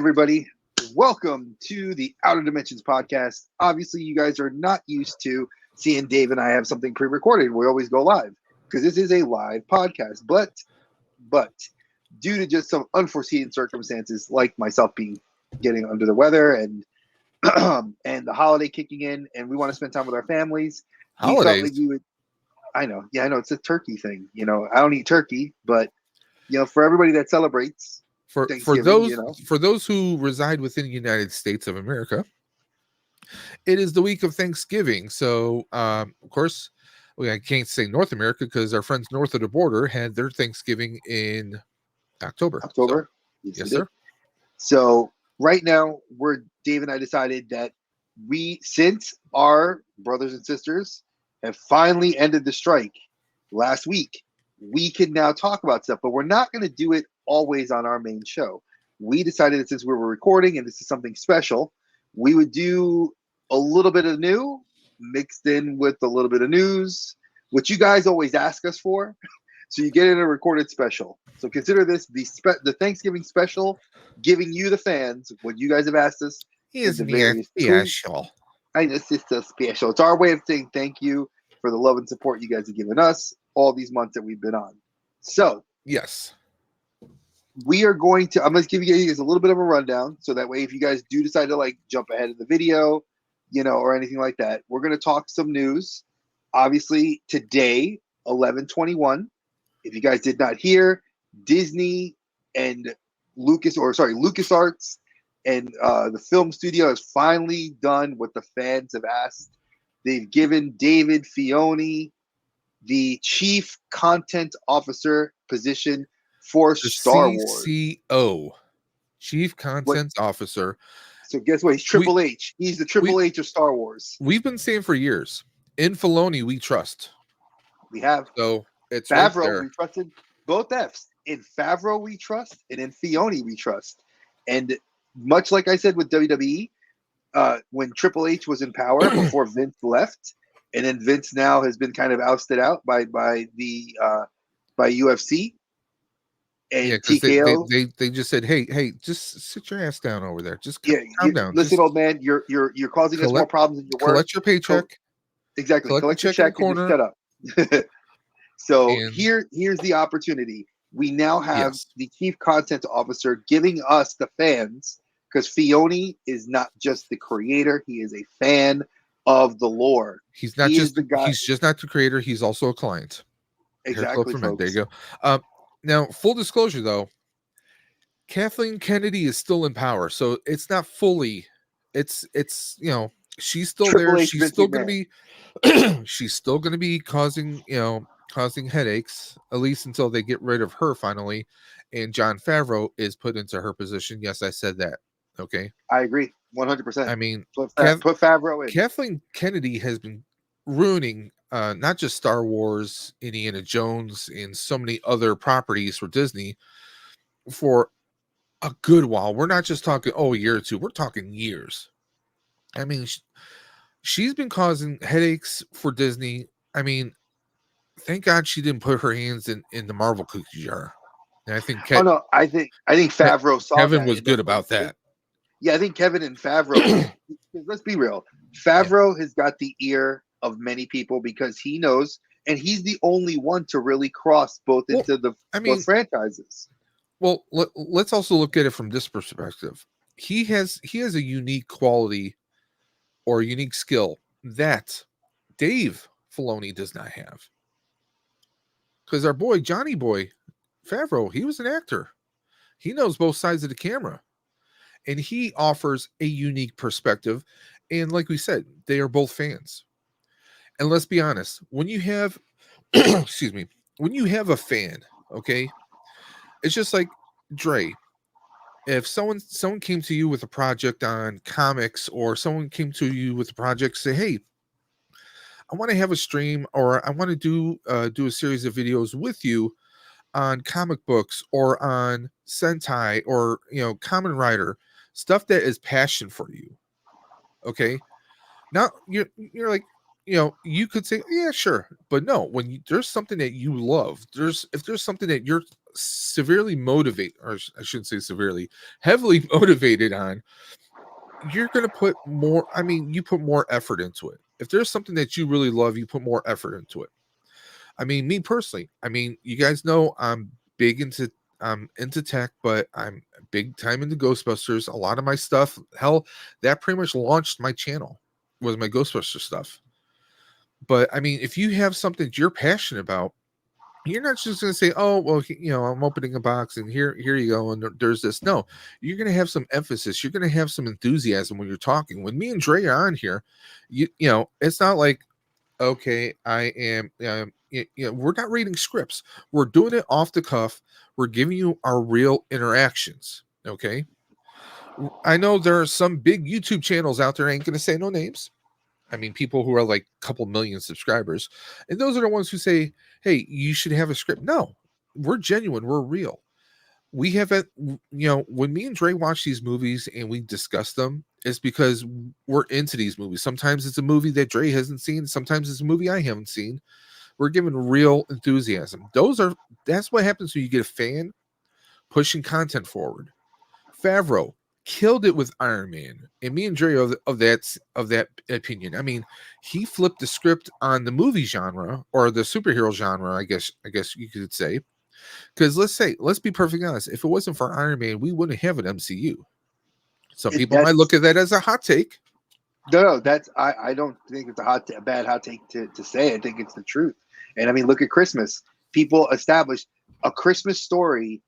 everybody. Welcome to the Outer Dimensions podcast. Obviously, you guys are not used to seeing Dave and I have something pre-recorded. We always go live because this is a live podcast. But due to just some unforeseen circumstances, like myself getting under the weather and and the holiday kicking in, and we want to spend time with our families. We felt like we would. I know, it's a turkey thing. I don't eat turkey, but for everybody that celebrates. For those who reside within the United States of America, it is the week of Thanksgiving. So, of course, I can't say North America because our friends north of the border had their Thanksgiving in October. So, yes, sir. So right now, Dave and I decided that since our brothers and sisters have finally ended the strike last week, we can now talk about stuff, but we're not going to do it always on our main show. We decided that since we were recording and this is something special, we would do a little bit of new mixed in with a little bit of news, which you guys always ask us for. So you get in a recorded special. So consider this the Thanksgiving special, giving you the fans what you guys have asked us. Is very special. It's so special. It's our way of saying thank you for the love and support you guys have given us all these months that we've been on. So yes. I'm going to give you guys a little bit of a rundown. So that way, if you guys do decide to jump ahead of the video, or anything like that, we're going to talk some news. Obviously today, 11/21, if you guys did not hear, Disney and LucasArts and the film studio has finally done what the fans have asked. They've given David Filoni the chief content officer position for Star Wars. CCO, Chief Content Officer. So guess what? He's Triple H. He's the Triple H of Star Wars. We've been saying for years, in Filoni we trust. We have. So it's Favreau, right there. We trusted both Fs. In Favreau we trust, and in Filoni we trust. And much like I said with WWE, when Triple H was in power before Vince left, and then Vince now has been kind of ousted out by UFC and TKO. They just said, hey, just sit your ass down over there. Just calm down. Listen, old man, you're causing us more problems in your work. Collect your paycheck. Exactly. Collect your check and just shut up. So here's the opportunity. We now have the chief content officer giving us the fans, because Filoni is not just the creator; he is a fan of the lore. He's not just the guy. He's just not the creator. He's also a client. Exactly. There you go. Now, full disclosure, though, Kathleen Kennedy is still in power, so it's not fully. It's she's still there. She's still going to be. She's still going to be causing headaches, at least until they get rid of her finally, and Jon Favreau is put into her position. Yes, I said that. Okay, I agree 100%. I mean, put Favreau in. Kathleen Kennedy has been ruining not just Star Wars, Indiana Jones, and so many other properties for Disney for a good while. We're not just talking a year or two. We're talking years. I mean, she's been causing headaches for Disney. I mean, thank God she didn't put her hands in the Marvel cookie jar. And I think I think Favreau saw Kevin was good about that. Yeah, I think Kevin and Favreau. Let's be real. Favreau has got the ear of many people because he knows, and he's the only one to really cross both into both franchises. Well, let's also look at it from this perspective. He has a unique quality or a unique skill that Dave Filoni does not have. Because our boy, Johnny Boy Favreau, he was an actor. He knows both sides of the camera. And he offers a unique perspective. And like we said, they are both fans. And let's be honest, when you have, when you have a fan, okay, it's just like Dre. If someone came to you with a project on comics, or someone came to you with a project, say, hey, I want to have a stream, or I want to do a series of videos with you on comic books or on Sentai or Kamen Rider, stuff that is passion for you. Okay, now you're like, you could say, yeah, sure, but no, when there's something that you love, if there's something that you're severely motivated, or I shouldn't say severely, heavily motivated on, you're going to put more. I mean, you put more effort into it. If there's something that you really love, you put more effort into it. I mean, me personally, I mean, you guys know I'm into tech, but I'm big time into Ghostbusters. A lot of my stuff, hell, that pretty much launched my channel, was my Ghostbusters stuff. But I mean, if you have something that you're passionate about, you're not just going to say, "Oh, well, I'm opening a box and here you go, and there's this." No, you're going to have some emphasis. You're going to have some enthusiasm when you're talking. When me and Dre are on here, it's not like, okay, I am. We're not reading scripts. We're doing it off the cuff. We're giving you our real interactions. Okay. I know there are some big YouTube channels out there. I ain't going to say no names. I mean, people who are like a couple million subscribers, and those are the ones who say, "Hey, you should have a script." No, we're genuine. We're real. We have it. When me and Dre watch these movies and we discuss them, it's because we're into these movies. Sometimes it's a movie that Dre hasn't seen. Sometimes it's a movie I haven't seen. We're given real enthusiasm. That's what happens when you get a fan pushing content forward. Favreau killed it with Iron Man, and me and Dre of that opinion. I mean, he flipped the script on the movie genre, or the superhero genre, I guess you could say. Because let's be perfectly honest, if it wasn't for Iron Man, we wouldn't have an MCU. Some people might look at that as a hot take. No, I don't think it's a bad hot take to say. I think it's the truth. And I mean, look at Christmas. People established a Christmas Story,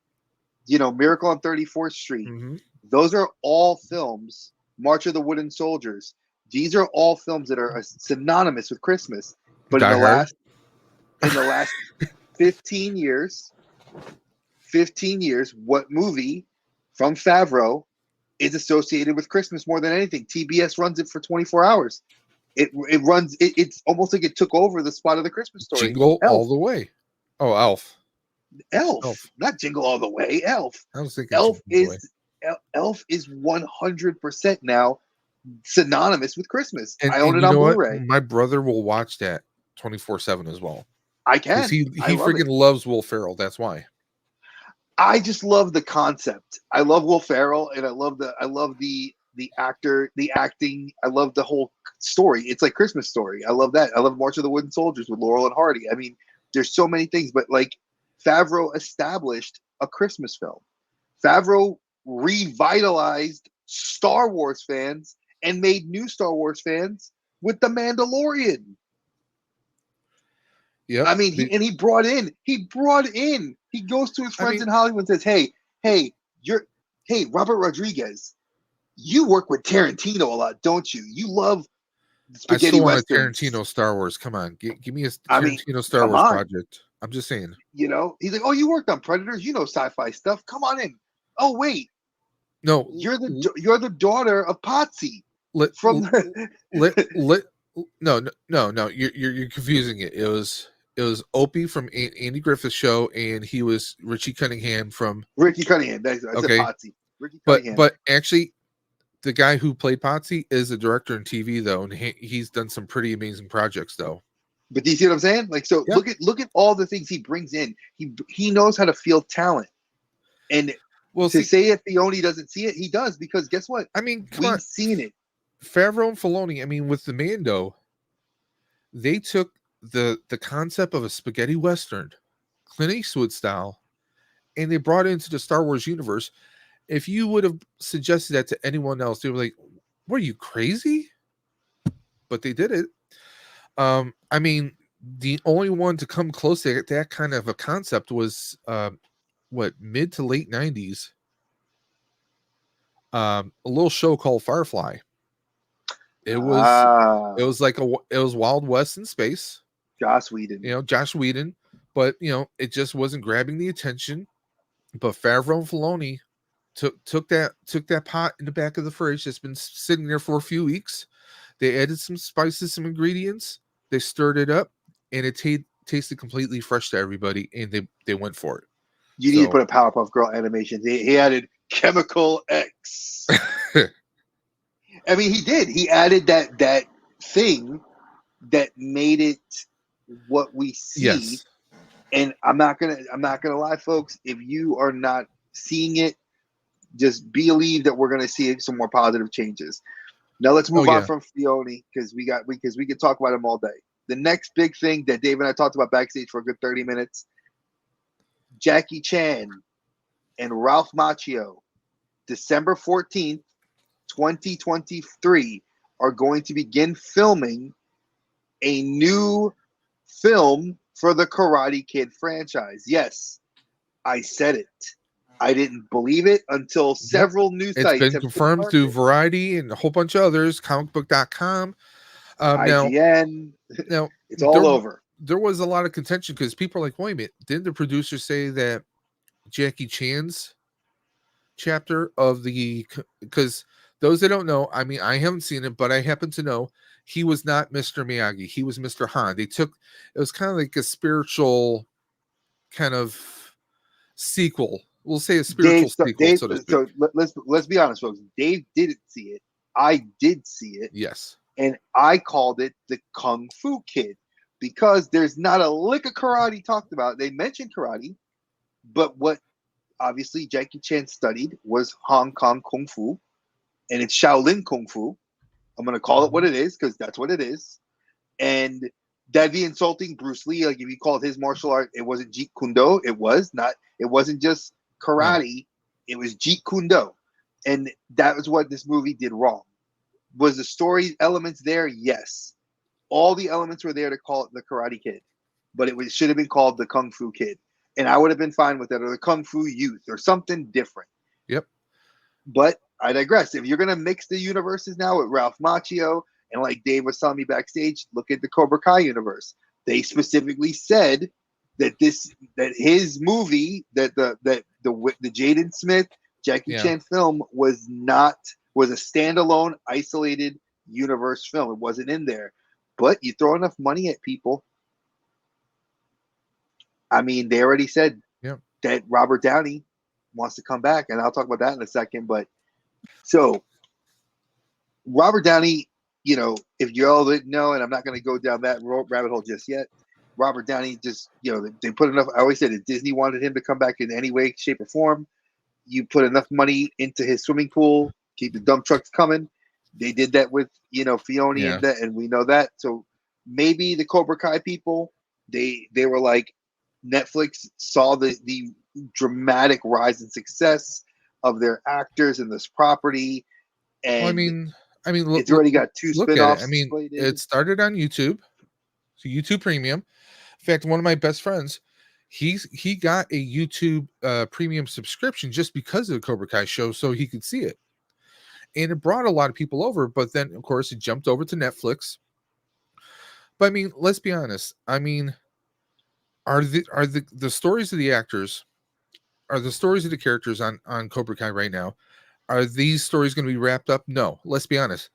Miracle on 34th Street. Mm-hmm. Those are all films. March of the Wooden Soldiers. These are all films that are synonymous with Christmas. But in the last 15 years, what movie from Favreau is associated with Christmas more than anything? TBS runs it for 24 hours. It's almost like it took over the spot of the Christmas Story. Jingle all the way. Oh, Elf. Not Jingle All the Way. Elf. I was thinking Elf is 100% now synonymous with Christmas. And, I own it on Blu-ray. My brother will watch that 24/7 as well. I can. He freaking loves Will Ferrell. That's why. I just love the concept. I love Will Ferrell, and I love the actor, the acting. I love the whole story. It's like Christmas Story. I love that. I love March of the Wooden Soldiers with Laurel and Hardy. I mean, there's so many things, but like Favreau established a Christmas film. Favreau revitalized Star Wars fans and made new Star Wars fans with The Mandalorian. Yeah, I mean, he brought in. He goes to his friends in Hollywood and says, "Hey, Robert Rodriguez, you work with Tarantino a lot, don't you? You love spaghetti I still want westerns." a Tarantino Star Wars. Come on, give me a Tarantino Star Wars project. I'm just saying. He's like, "Oh, you worked on Predators. You know sci-fi stuff. Come on in." Oh wait, no, you're the daughter of Potsy no, you're confusing it. It was Opie from Andy Griffith's show, and he was Richie Cunningham from Ricky Cunningham. I said Potsy. Ricky Cunningham. But actually, the guy who played Potsy is a director in TV though, and he's done some pretty amazing projects though. But do you see what I'm saying? Like, so yeah. Look at all the things he brings in. He knows how to field talent, and say if Filoni doesn't see it, he does, because guess what? I mean, we've seen it. Favreau and Filoni. I mean, with the Mando, they took the concept of a spaghetti western, Clint Eastwood style, and they brought it into the Star Wars universe. If you would have suggested that to anyone else, they were like, "What, are you crazy?" But they did it. I mean, the only one to come close to that kind of a concept was mid to late 90s. A little show called Firefly. It was like it was Wild West in space. Joss Whedon. But it just wasn't grabbing the attention. But Favreau and Filoni took that pot in the back of the fridge that's been sitting there for a few weeks. They added some spices, some ingredients. They stirred it up, and it tasted completely fresh to everybody, and they went for it. You need to put a Powerpuff Girl animation. He added Chemical X. I mean, he did. He added that thing that made it what we see. Yes. And I'm not gonna lie, folks. If you are not seeing it, just believe that we're gonna see some more positive changes. Now let's Oh move on yeah. from Fione because we could talk about him all day. The next big thing that Dave and I talked about backstage for a good 30 minutes, Jackie Chan and Ralph Macchio, December 14th, 2023, are going to begin filming a new film for the Karate Kid franchise. Yes, I said it. I didn't believe it until Yep. several news It's sites been have confirmed confirmed through it. Variety and a whole bunch of others, comicbook.com. Now, IGN, now it's all over. there was a lot of contention because people are like, wait a minute, didn't the producer say that Jackie Chan's chapter of the, because those that don't know, I mean, I haven't seen it, but I happen to know he was not Mr. Miyagi. He was Mr. Han. They took, it was kind of like a spiritual kind of sequel. We'll say a spiritual sequel, Dave. so to speak. So let's be honest, folks. Dave didn't see it. I did see it, Yes. and I called it the Kung Fu Kid because there's not a lick of karate talked about. They mentioned karate, but what obviously Jackie Chan studied was Hong Kong Kung Fu, and it's Shaolin Kung Fu. I'm gonna call it what Mhm. it is because that's what it is. And that'd be insulting Bruce Lee. Like if you called his martial art, it wasn't Jeet Kune Do. It was not. It wasn't just No. karate. It was Jeet Kune Do, and that was what this movie did wrong. Was the story elements there? Yes, all the elements were there to call it the Karate Kid, but should have been called the Kung Fu Kid, and I would have been fine with that, or the Kung Fu Youth, or something different. Yep. But I digress. If you're gonna mix the universes now with Ralph Macchio and like Dave was telling me backstage, look at the Cobra Kai universe. They specifically said that his movie the Jaden Smith Jackie Yeah. Chan film was a standalone isolated universe film. It wasn't in there. But you throw enough money at people. I mean, they already said Yep. that Robert Downey wants to come back, and I'll talk about that in a second. But so Robert Downey, if you all didn't know, and I'm not going to go down that rabbit hole just yet. Robert Downey just, they put enough. I always said if Disney wanted him to come back in any way, shape, or form, you put enough money into his swimming pool, keep the dump trucks coming. They did that with, Fiona Yeah. and we know that. So maybe the Cobra Kai people, they were like, Netflix saw the dramatic rise in success of their actors in this property, Well, and look, it's already got two look at it. I spin-offs mean, it slated. started on YouTube, so YouTube Premium. In fact, one of my best friends, he got a YouTube Premium subscription just because of the Cobra Kai show, so he could see it, and it brought a lot of people over. But then, of course, it jumped over to Netflix. But I mean, let's be honest. I mean, are the stories of the actors, are the stories of the characters on Cobra Kai right now? Are these stories going to be wrapped up? No. Let's be honest.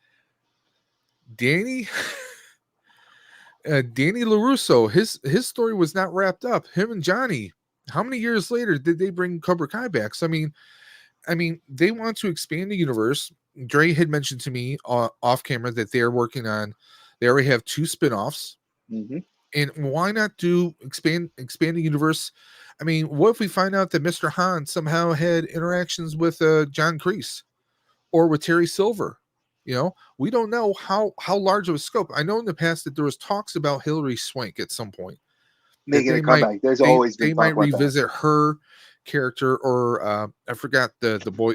Danny Danny LaRusso, his story was not wrapped up. Him and Johnny, how many years later did they bring Cobra Kai back? So I mean, they want to expand the universe. Dre had mentioned to me off camera that they're working on. They already have 2 spin-offs, Mm-hmm. and why not do expand the universe? I mean, what if we find out that Mr. Han somehow had interactions with John Kreese or with Terry Silver? We don't know how large of a scope. I know in the past that there was talks about Hilary Swank at some point, that Making a comeback. There's always been they talk might about that. revisit her character, or I forgot the boy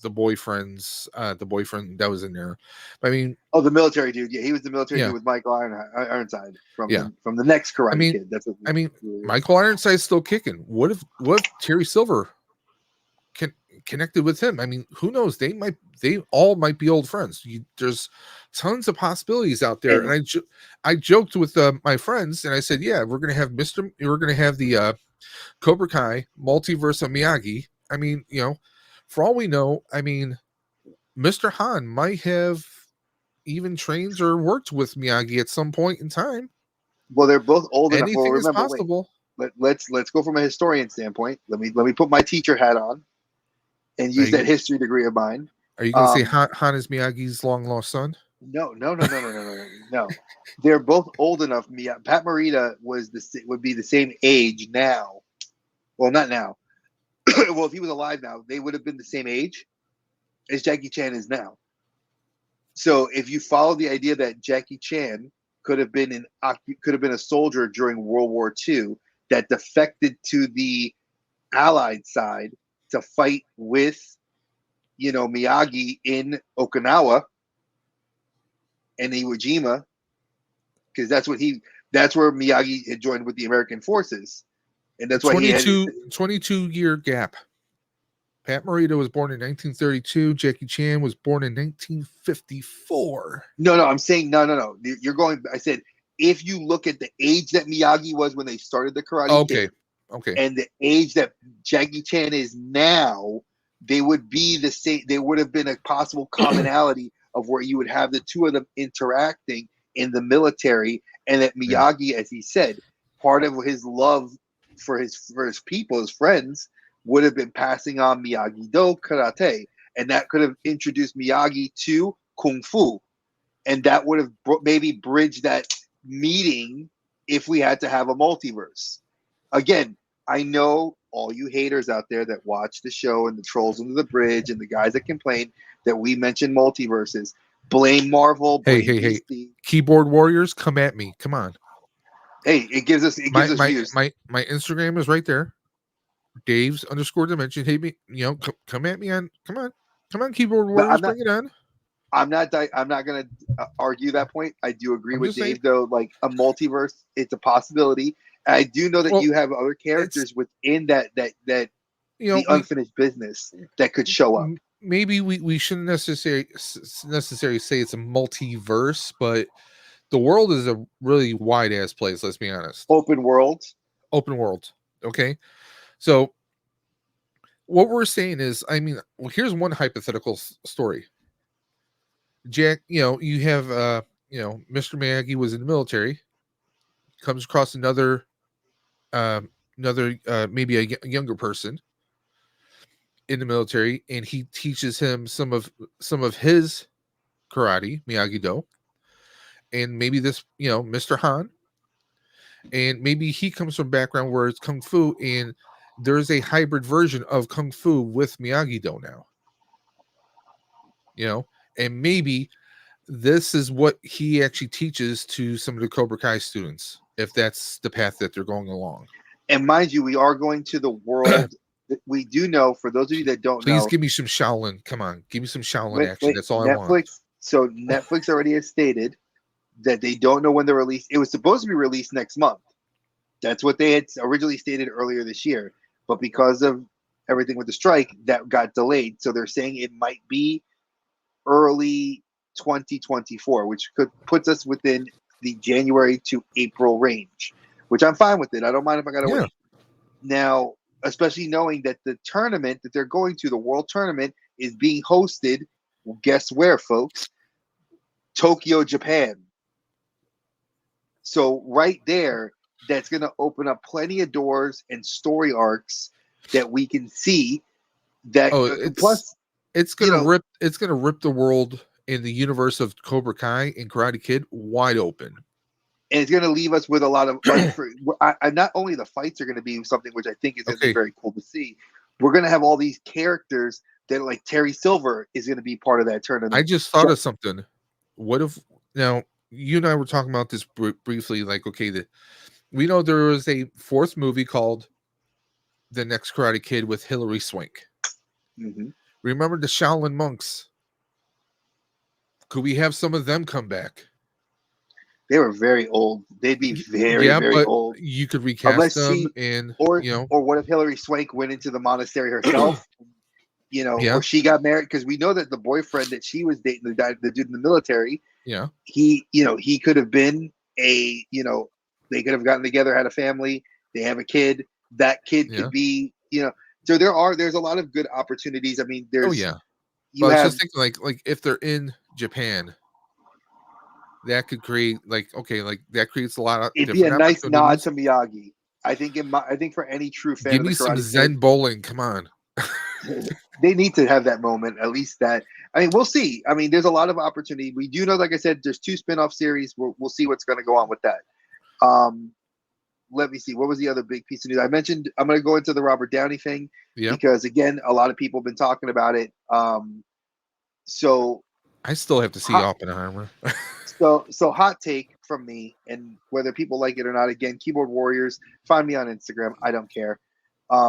the boyfriend that was in there. I mean, Oh, the military dude. Yeah, he was the military yeah, dude with Michael Ironside from yeah. the next I Karate mean, Kid. That's what. I mean, Michael Ironside's still kicking. What if Terry Silver connected with him? I mean, who knows? They all might be old friends. There's tons of possibilities out there. And And I joked with my friends, and I said, yeah, we're gonna have the Cobra Kai multiverse of Miyagi. I mean, for all we know, I mean, Mr. Han might have even trained or worked with Miyagi at some point in time. well, they're both old enough. Well, Anything is remember, wait. possible. Let's go from a historian standpoint. Let me put my teacher hat on and Are use you that history degree of mine. are you going to say Um, Han is Miyagi's long lost son? no, no, no, no, no, no, no, No, they're both old enough. Pat Morita would be the same age now. Well, not now. Well, if he was alive now, they would have been the same age as Jackie Chan is now. So if you follow the idea that Jackie Chan could have been a soldier during World War II that defected to the Allied side to fight with, Miyagi in Okinawa and Iwo Jima, because that's where Miyagi had joined with the American forces, and that's why he had 22-year gap. Pat Morita was born in 1932. Jackie Chan was born in 1954. No, I'm saying no. You're going. I said if you look at the age that Miyagi was when they started the Karate Kid, and the age that Jackie Chan is now, they would be the same. There would have been a possible commonality of where you would have the two of them interacting in the military, and that Miyagi, as he said, part of his love for his people, his friends, would have been passing on Miyagi-Do karate, and that could have introduced Miyagi to Kung Fu, and that would have maybe bridged that meeting if we had to have a multiverse. Again, I know all you haters out there that watch the show and the trolls under the bridge and the guys that complain that we mention multiverses. Blame Marvel. Blame DC. Keyboard warriors, come at me. Come on. Hey, it gives us views. My Instagram is right there. Dave's _dimension. Hey, me, come at me on. Come on, keyboard warriors, bring it on. I'm not going to argue that point. I do agree with Dave, though. Like a multiverse, it's a possibility. I do know that you have other characters within that the unfinished business that could show up. Maybe we shouldn't necessarily say it's a multiverse, but the world is a really wide ass place. Let's be honest. Open world. Okay. So what we're saying is, here's one hypothetical story. Jack, you have, Mr. Miyagi was in the military, comes across another maybe a younger person in the military, and he teaches him some of his karate, Miyagi-Do, and maybe this, Mr. Han, and maybe he comes from a background where it's Kung Fu, and there's a hybrid version of Kung Fu with Miyagi-Do now, and maybe this is what he actually teaches to some of the Cobra Kai students, if that's the path that they're going along. And mind you, we are going to the world. We do know, for those of you that don't know. Please give me some Shaolin. Come on. Give me some Shaolin action. That's all I want. So Netflix already has stated that they don't know when they're released. It was supposed to be released next month. That's what they had originally stated earlier this year. But because of everything with the strike, that got delayed. So they're saying it might be early 2024, which puts us within the January to April range, which I'm fine with it. I don't mind if I got to wait. Now, especially knowing that the tournament that they're going to, the world tournament, is being hosted, guess where, folks? Tokyo, Japan. So right there, that's going to open up plenty of doors and story arcs that we can see. That it's going to rip the world in the universe of Cobra Kai and Karate Kid wide open. And it's going to leave us with a lot of not only the fights are going to be something which I think is going to be very cool to see. We're going to have all these characters that, like Terry Silver, is going to be part of that tournament. I just thought of something. What if now you and I were talking about this briefly? Like, we know there was a fourth movie called The Next Karate Kid with Hilary Swank. Mm-hmm. Remember the Shaolin monks? Could we have some of them come back? They were very old. They'd be very old. You could recast them, or what if Hilary Swank went into the monastery herself? Or she got married, because we know that the boyfriend that she was dating, the dude in the military, he could have been they could have gotten together, had a family, they have a kid. That kid could be, so there's a lot of good opportunities. I mean, there's I was just thinking, like if they're in Japan, that could create that creates a lot of. It'd be a nice nod to Miyagi. I think for any true fan, give me some Zen bowling. Come on. They need to have that moment, at least that. I mean, we'll see. I mean, there's a lot of opportunity. We do know, like I said, there's 2 spin-off series. We'll see what's going to go on with that. Um, Let me see. What was the other big piece of news? I mentioned I'm going to go into the Robert Downey thing Yeah. because, again, a lot of people have been talking about it. So I still have to see hot, Oppenheimer. so hot take from me, and whether people like it or not. Again, Keyboard Warriors. Find me on Instagram. I don't care.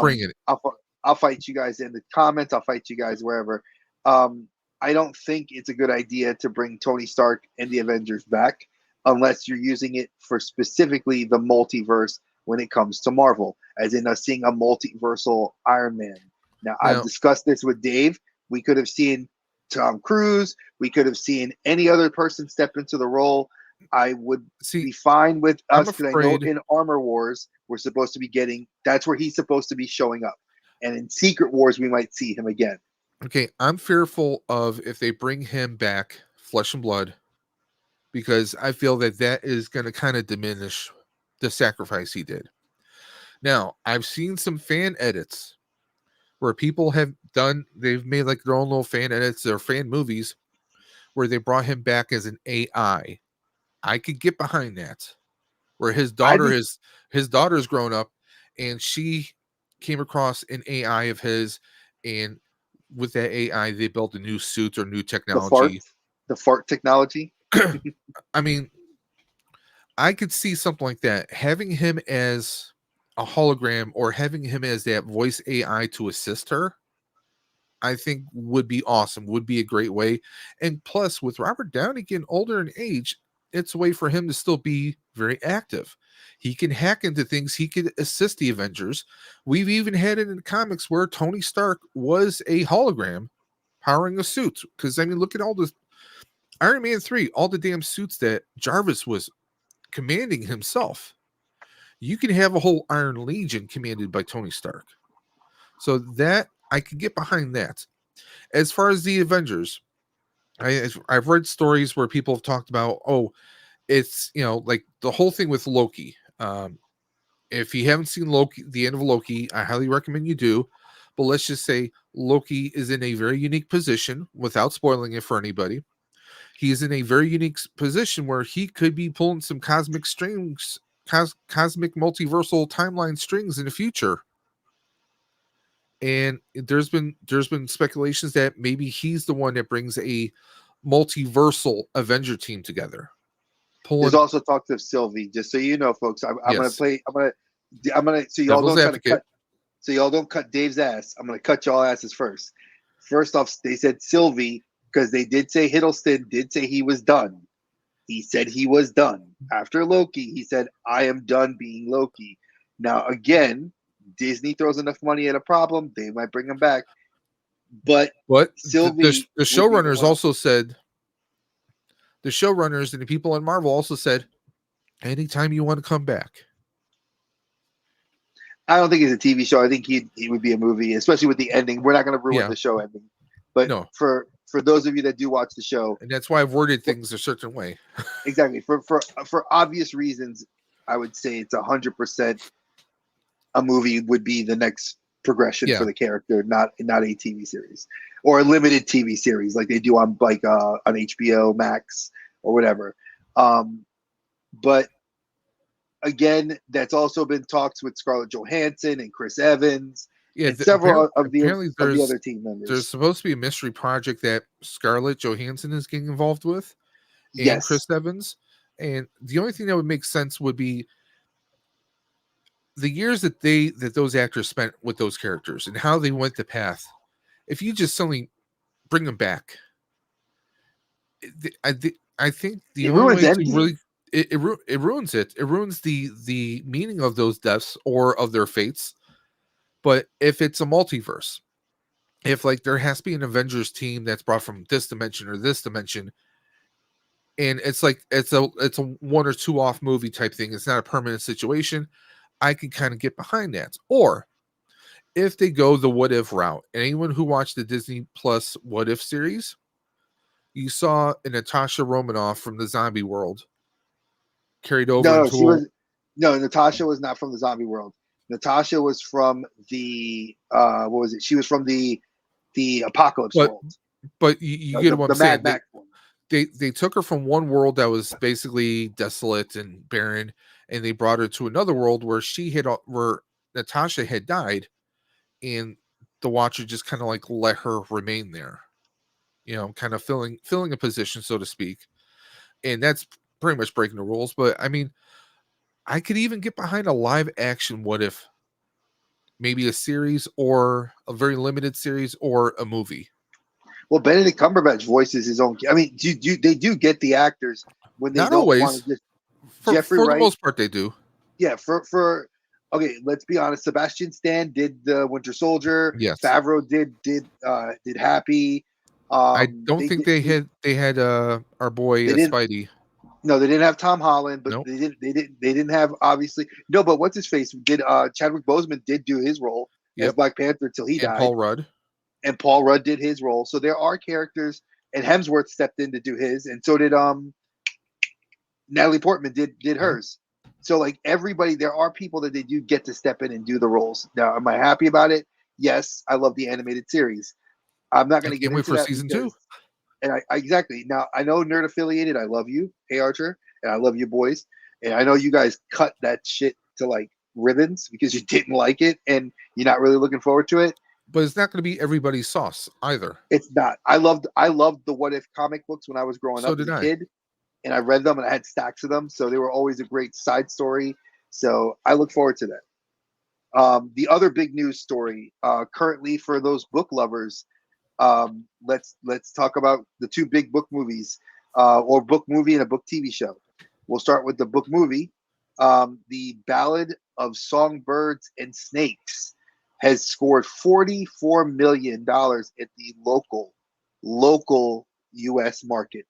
Bring it. I'll fight you guys in the comments. I'll fight you guys wherever. Um, I don't think it's a good idea to bring Tony Stark and the Avengers back unless you're using it for specifically the multiverse when it comes to Marvel, as in us seeing a multiversal Iron Man. Now, I've Now, discussed this with Dave. We could have seen Tom Cruise. We could have seen any other person step into the role. I would see, be fine with I'm us because I know afraid. in Armor Wars we're supposed to be getting. That's where he's supposed to be showing up, and in Secret Wars we might see him again. Okay, I'm fearful of if they bring him back, flesh and blood, because I feel that that is going to kind of diminish the sacrifice he did. Now, I've seen some fan edits where people they've made like their own little fan edits or fan movies where they brought him back as an AI. I could get behind that. Where I think his daughter's grown up and she came across an AI of his, and with that AI they built a new suit or new the fart, technology. the fart technology. I mean, I could see something like that. Having him as a hologram or having him as that voice AI to assist her, I think would be awesome, would be a great way. And plus, with Robert Downey getting older in age, it's a way for him to still be very active. He can hack into things, he could assist the Avengers. We've even had it in comics where Tony Stark was a hologram powering a suit. Because, I mean, look at all the Iron Man 3, all the damn suits that Jarvis was commanding himself. You can have a whole Iron Legion commanded by Tony Stark. So that I can get behind that. As far as the Avengers, I've read stories where people have talked about, oh, it's like the whole thing with Loki. If you haven't seen Loki, the end of Loki, I highly recommend you do. But let's just say Loki is in a very unique position, without spoiling it for anybody. He's in a very unique position where he could be pulling some cosmic strings, cosmic multiversal timeline strings in the future. And there's been speculations that maybe he's the one that brings a multiversal Avenger team together. There's Pulling, also talks of Sylvie. Just so you know, folks, I'm gonna yes, play. I'm gonna. So y'all devil's don't try to advocate. cut. So y'all don't cut Dave's ass. I'm gonna cut y'all asses first. First off, they said Sylvie because they did say Hiddleston did say he was done. He said he was done after Loki. He said, "I am done being Loki." Now again, Disney throws enough money at a problem, they might bring him back. But But Sylvie the would be the showrunners one. also said, the showrunners and the people in Marvel also said, anytime you want to come back. I don't think it's a TV show. I think he would be a movie, especially with the ending. We're not going to ruin Yeah, the show ending, but no. for those of you that do watch the show, And that's why I've worded things a certain way. exactly for obvious reasons, I would say it's 100% a movie would be the next progression for Yeah. the character, not a TV series or a limited TV series like they do on on HBO Max or whatever. But again, that's also been talks with Scarlett Johansson and Chris Evans Yeah. and several Apparently of the other team there's members. supposed to be a mystery project that Scarlett Johansson is getting involved with and Chris Yes. Evans. And the only thing that would make sense would be the years that those actors spent with those characters and how they went the path. If you just suddenly bring them back, I think the It only ruins way to Endgame. really it ruins it. It ruins the meaning of those deaths or of their fates. But if it's a multiverse, if like there has to be an Avengers team that's brought from this dimension or this dimension, and it's like it's a one or two off movie type thing. It's not a permanent situation. I can kind of get behind that. Or if they go the what if route, anyone who watched the Disney Plus What If series, you saw a Natasha Romanoff from the zombie world carried over No, no, she into was no. Natasha was not from the zombie world. Natasha was from the what was it? She was from the the Apocalypse But world, you get what I'm the saying. Mad Max one. They took her from one world that was basically desolate and barren, and they brought her to another world where where Natasha had died, and the Watcher just kind of like let her remain there, kind of filling a position, so to speak. And that's pretty much breaking the rules. But I mean, I could even get behind a live action What If, maybe a series or a very limited series or a movie. Well, Benedict Cumberbatch voices his own. I mean, they do get the actors when they Not don't want always. to just Jeffrey For the Wright. most part, they do. Yeah, for okay, let's be honest. Sebastian Stan did the Winter Soldier. Yes. Favreau did Happy. I don't think they had our boy they didn't. Spidey. No, they didn't have Tom Holland, but Nope. they didn't have, obviously, no. But what's his face did Chadwick Boseman did do his role as Yep. Black Panther till he And died, Paul Rudd. and Paul Rudd did his role. So there are characters, and Hemsworth stepped in to do his, and so did Natalie Portman did hers. So like everybody, there are people that they do get to step in and do the roles. Now, am I happy about it? Yes, I love the animated series. I'm not going to get Can't wait into for that season because, 2. and I exactly now I know Nerd Affiliated. I love you, Hey Archer, and I love you boys, and I know you guys cut that shit to like ribbons because you didn't like it and you're not really looking forward to it. But it's not going to be everybody's sauce either. It's not. I loved the What If comic books when I was growing So up as did a I. kid, and I read them and I had stacks of them, so they were always a great side story. So I look forward to that. The other big news story currently for those book lovers, let's talk about the two big book movies, or book movie and a book TV show. We'll start with the book movie. The Ballad of Songbirds and Snakes has scored $44 million at the local U.S. market.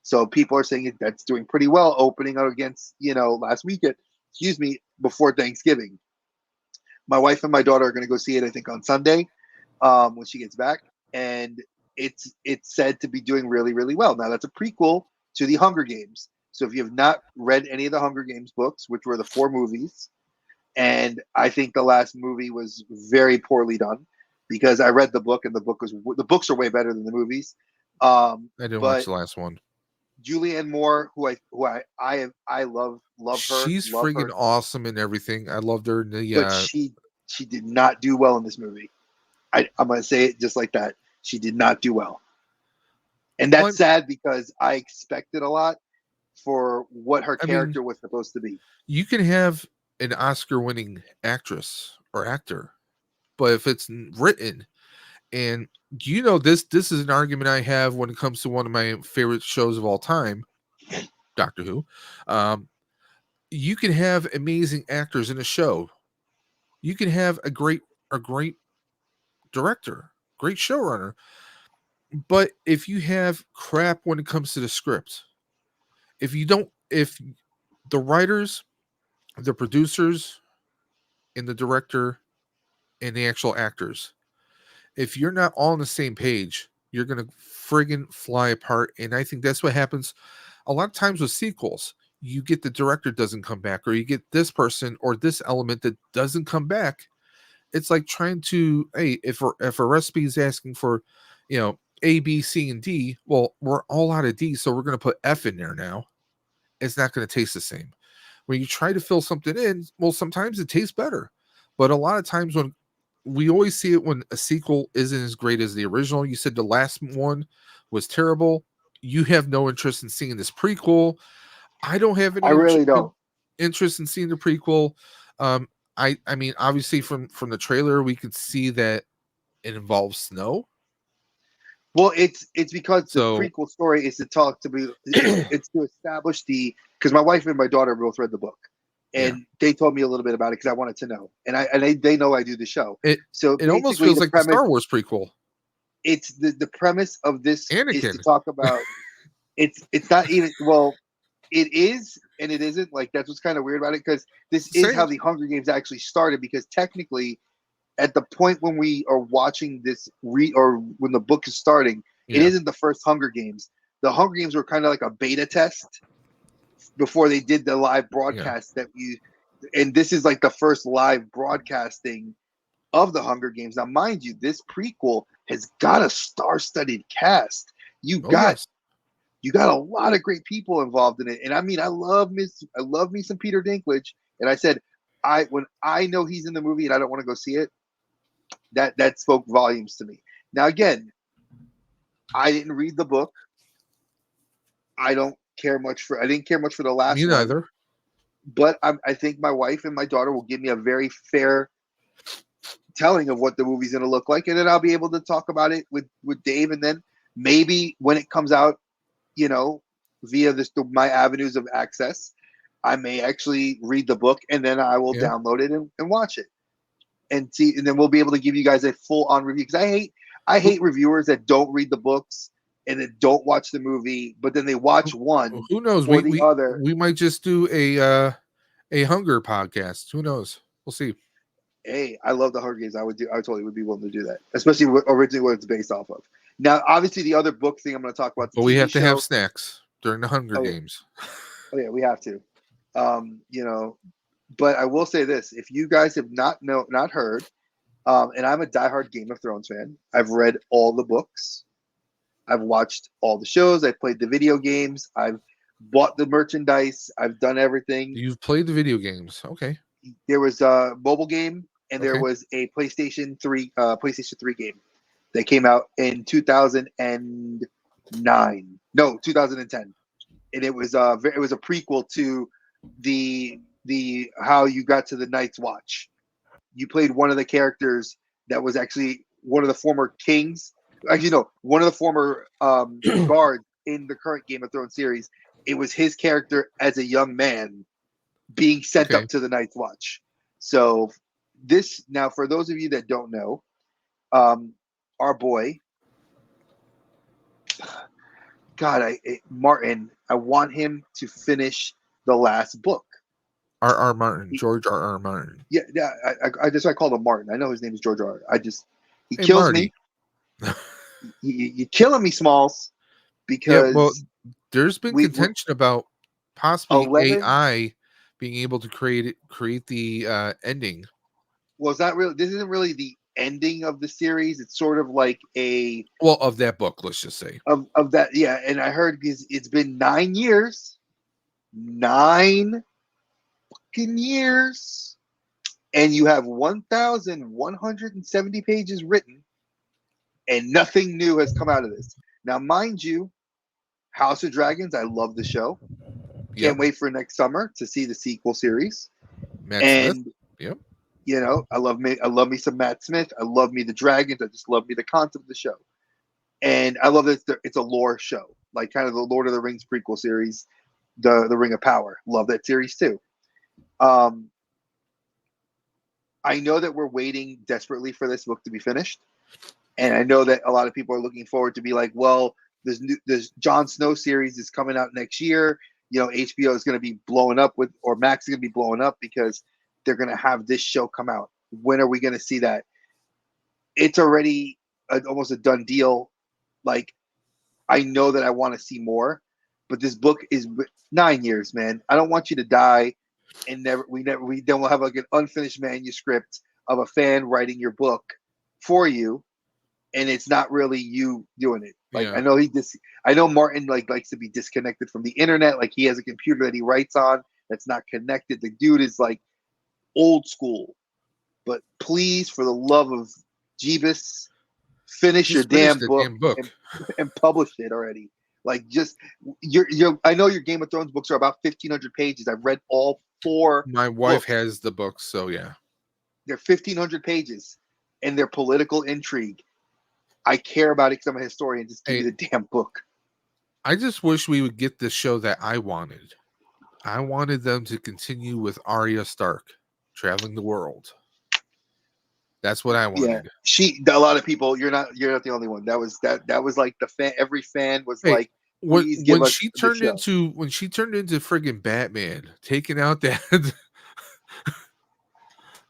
So people are saying that's doing pretty well, opening out against last weekend. Excuse me, before Thanksgiving. My wife and my daughter are going to go see it, I think, on Sunday when she gets back, and it's said to be doing really, really well. Now that's a prequel to the Hunger Games. So if you have not read any of the Hunger Games books, which were the 4 movies, and I think the last movie was very poorly done because I read the book and the books are way better than the movies. I didn't watch But the last one. Julianne Moore, who I love her, She's love friggin' her, awesome and everything. I loved her in but the she did not do well in this movie. I'm going to say it just like that. She did not do well. And well, that's sad because I expected a lot for what her I mean, character was supposed to be. you can have an Oscar-winning actress or actor, but if it's written, and this is an argument I have when it comes to one of my favorite shows of all time, Doctor Who. You can have amazing actors in a show. You can have a great director, great showrunner, but if you have crap when it comes to the script, if the writers, the producers, and the director and the actual actors, if you're not all on the same page, you're gonna friggin' fly apart. And I think that's what happens a lot of times with sequels. You get the director doesn't come back, or you get this person or this element that doesn't come back. It's like trying to, hey, if a recipe is asking for, A, B, C, and D, well, we're all out of D, so we're going to put F in there now. It's not going to taste the same. When you try to fill something in, well, sometimes it tastes better, but a lot of times when we always see it when a sequel isn't as great as the original. You said the last one was terrible. You have no interest in seeing this prequel. I don't have I any really don't. interest in seeing the prequel. I mean, obviously from the trailer, we could see that it involves snow. Well, it's because the So prequel story is to talk to be it's to establish because my wife and my daughter both read the book, yeah, and they told me a little bit about it because I wanted to know, and they know I do the show. So it almost basically, feels the like the premise Star Wars prequel. it's the premise of this is to Anakin. talk about it's not even, well, it is and it isn't. Like that's what's kind of weird about it because this is Same. how the Hunger Games actually started. Because technically, at the point when we are watching this or when the book is starting, it Yeah. isn't the first Hunger Games. The Hunger Games were kind of like a beta test before they did the live Yeah. broadcast and this is like the first live broadcasting of the Hunger Games. Now, mind you, this prequel has got a star-studded cast. You Oh got yes. you got a lot of great people involved in it. And I mean, I love me some Peter Dinklage. And I said, when I know he's in the movie and I don't want to go see it, that spoke volumes to me. Now again, I didn't read the book. I didn't care much for the Me last one, neither. but I think my wife and my daughter will give me a very fair telling of what the movie's going to look like, and then I'll be able to talk about it with Dave, and then maybe when it comes out, you know, via my avenues of access, I may actually read the book, and then I will Yeah. download it and watch it and see, and then we'll be able to give you guys a full on review, because I hate reviewers that don't read the books and then don't watch the movie, but then they watch one Who knows? or the other. We might just do a hunger podcast. Who knows? We'll see. Hey, I love the Hunger Games. I totally would be willing to do that, especially originally what it's based off of. Now, obviously, the other book thing I'm going to talk about, the But we TV have to have show. snacks during the Hunger Oh yeah, Games. oh yeah, we have to. You know, but I will say this: if you guys have not heard, and I'm a diehard Game of Thrones fan. I've read all the books. I've watched all the shows. I've played the video games. I've bought the merchandise. I've done everything. You've played the video games. Okay. There was a mobile game and there Okay. was a PlayStation 3 game that came out in 2009. No, 2010. And it was a prequel to the how you got to the Night's Watch. You played one of the characters that was actually one of the former kings. Actually, no, one of the former guards in the current Game of Thrones series. It was his character as a young man being sent Okay. up to the Night's Watch. So this now, for those of you that don't know, our boy, God, Martin, I want him to finish the last book. R. Martin. George R. Martin. Yeah, yeah. I just I called him Martin. I know his name is George R. He Hey, kills Marty. me. You're killing me, Smalls, Yeah. Well, because there's been we contention about possibly 11 AI being able to create the ending. was not really. This isn't really the ending of the series. It's sort of like a Well, of that book, let's just say. of that. Yeah, and I heard because it's been 9 years, 9 fucking years, and you have 1,170 pages written, and nothing new has come out of this. Now, mind you, House of Dragons, I love the show. Yep. Can't wait for next summer to see the sequel series. Matt Smith. And Yep. you know, I love me some Matt Smith. I love me the dragons. I just love me the concept of the show. And I love that it's a lore show, like kind of the Lord of the Rings prequel series, the Ring of Power. Love that series too. I know that we're waiting desperately for this book to be finished, and I know that a lot of people are looking forward to be like, well, this Jon Snow series is coming out next year. You know, HBO is going to be blowing up or Max is going to be blowing up because they're going to have this show come out. When are we going to see that? It's already almost a done deal. Like, I know that I want to see more, but this book is 9 years, man. I don't want you to die and we then we'll have like an unfinished manuscript of a fan writing your book for you, and it's not really you doing it. Like, Yeah. I know Martin likes to be disconnected from the internet. Like, he has a computer that he writes on that's not connected. The dude is like old school. But please, for the love of Jeebus, finish your Just finish damn the book damn book. and publish it already. Like, just you're. I know your Game of Thrones books are about 1,500 pages. I've read all 4 My wife books. has the books, so yeah. They're 1,500 pages, and they're political intrigue. I care about it because I'm a historian. Just give me the damn book. I just wish we would get the show that I wanted. I wanted them to continue with Arya Stark traveling the world. That's what I wanted. Yeah, a lot of people. You're not the only one. That was like the fan. Every fan was Hey, like, please give us the show. when she turned into friggin' Batman, taking out that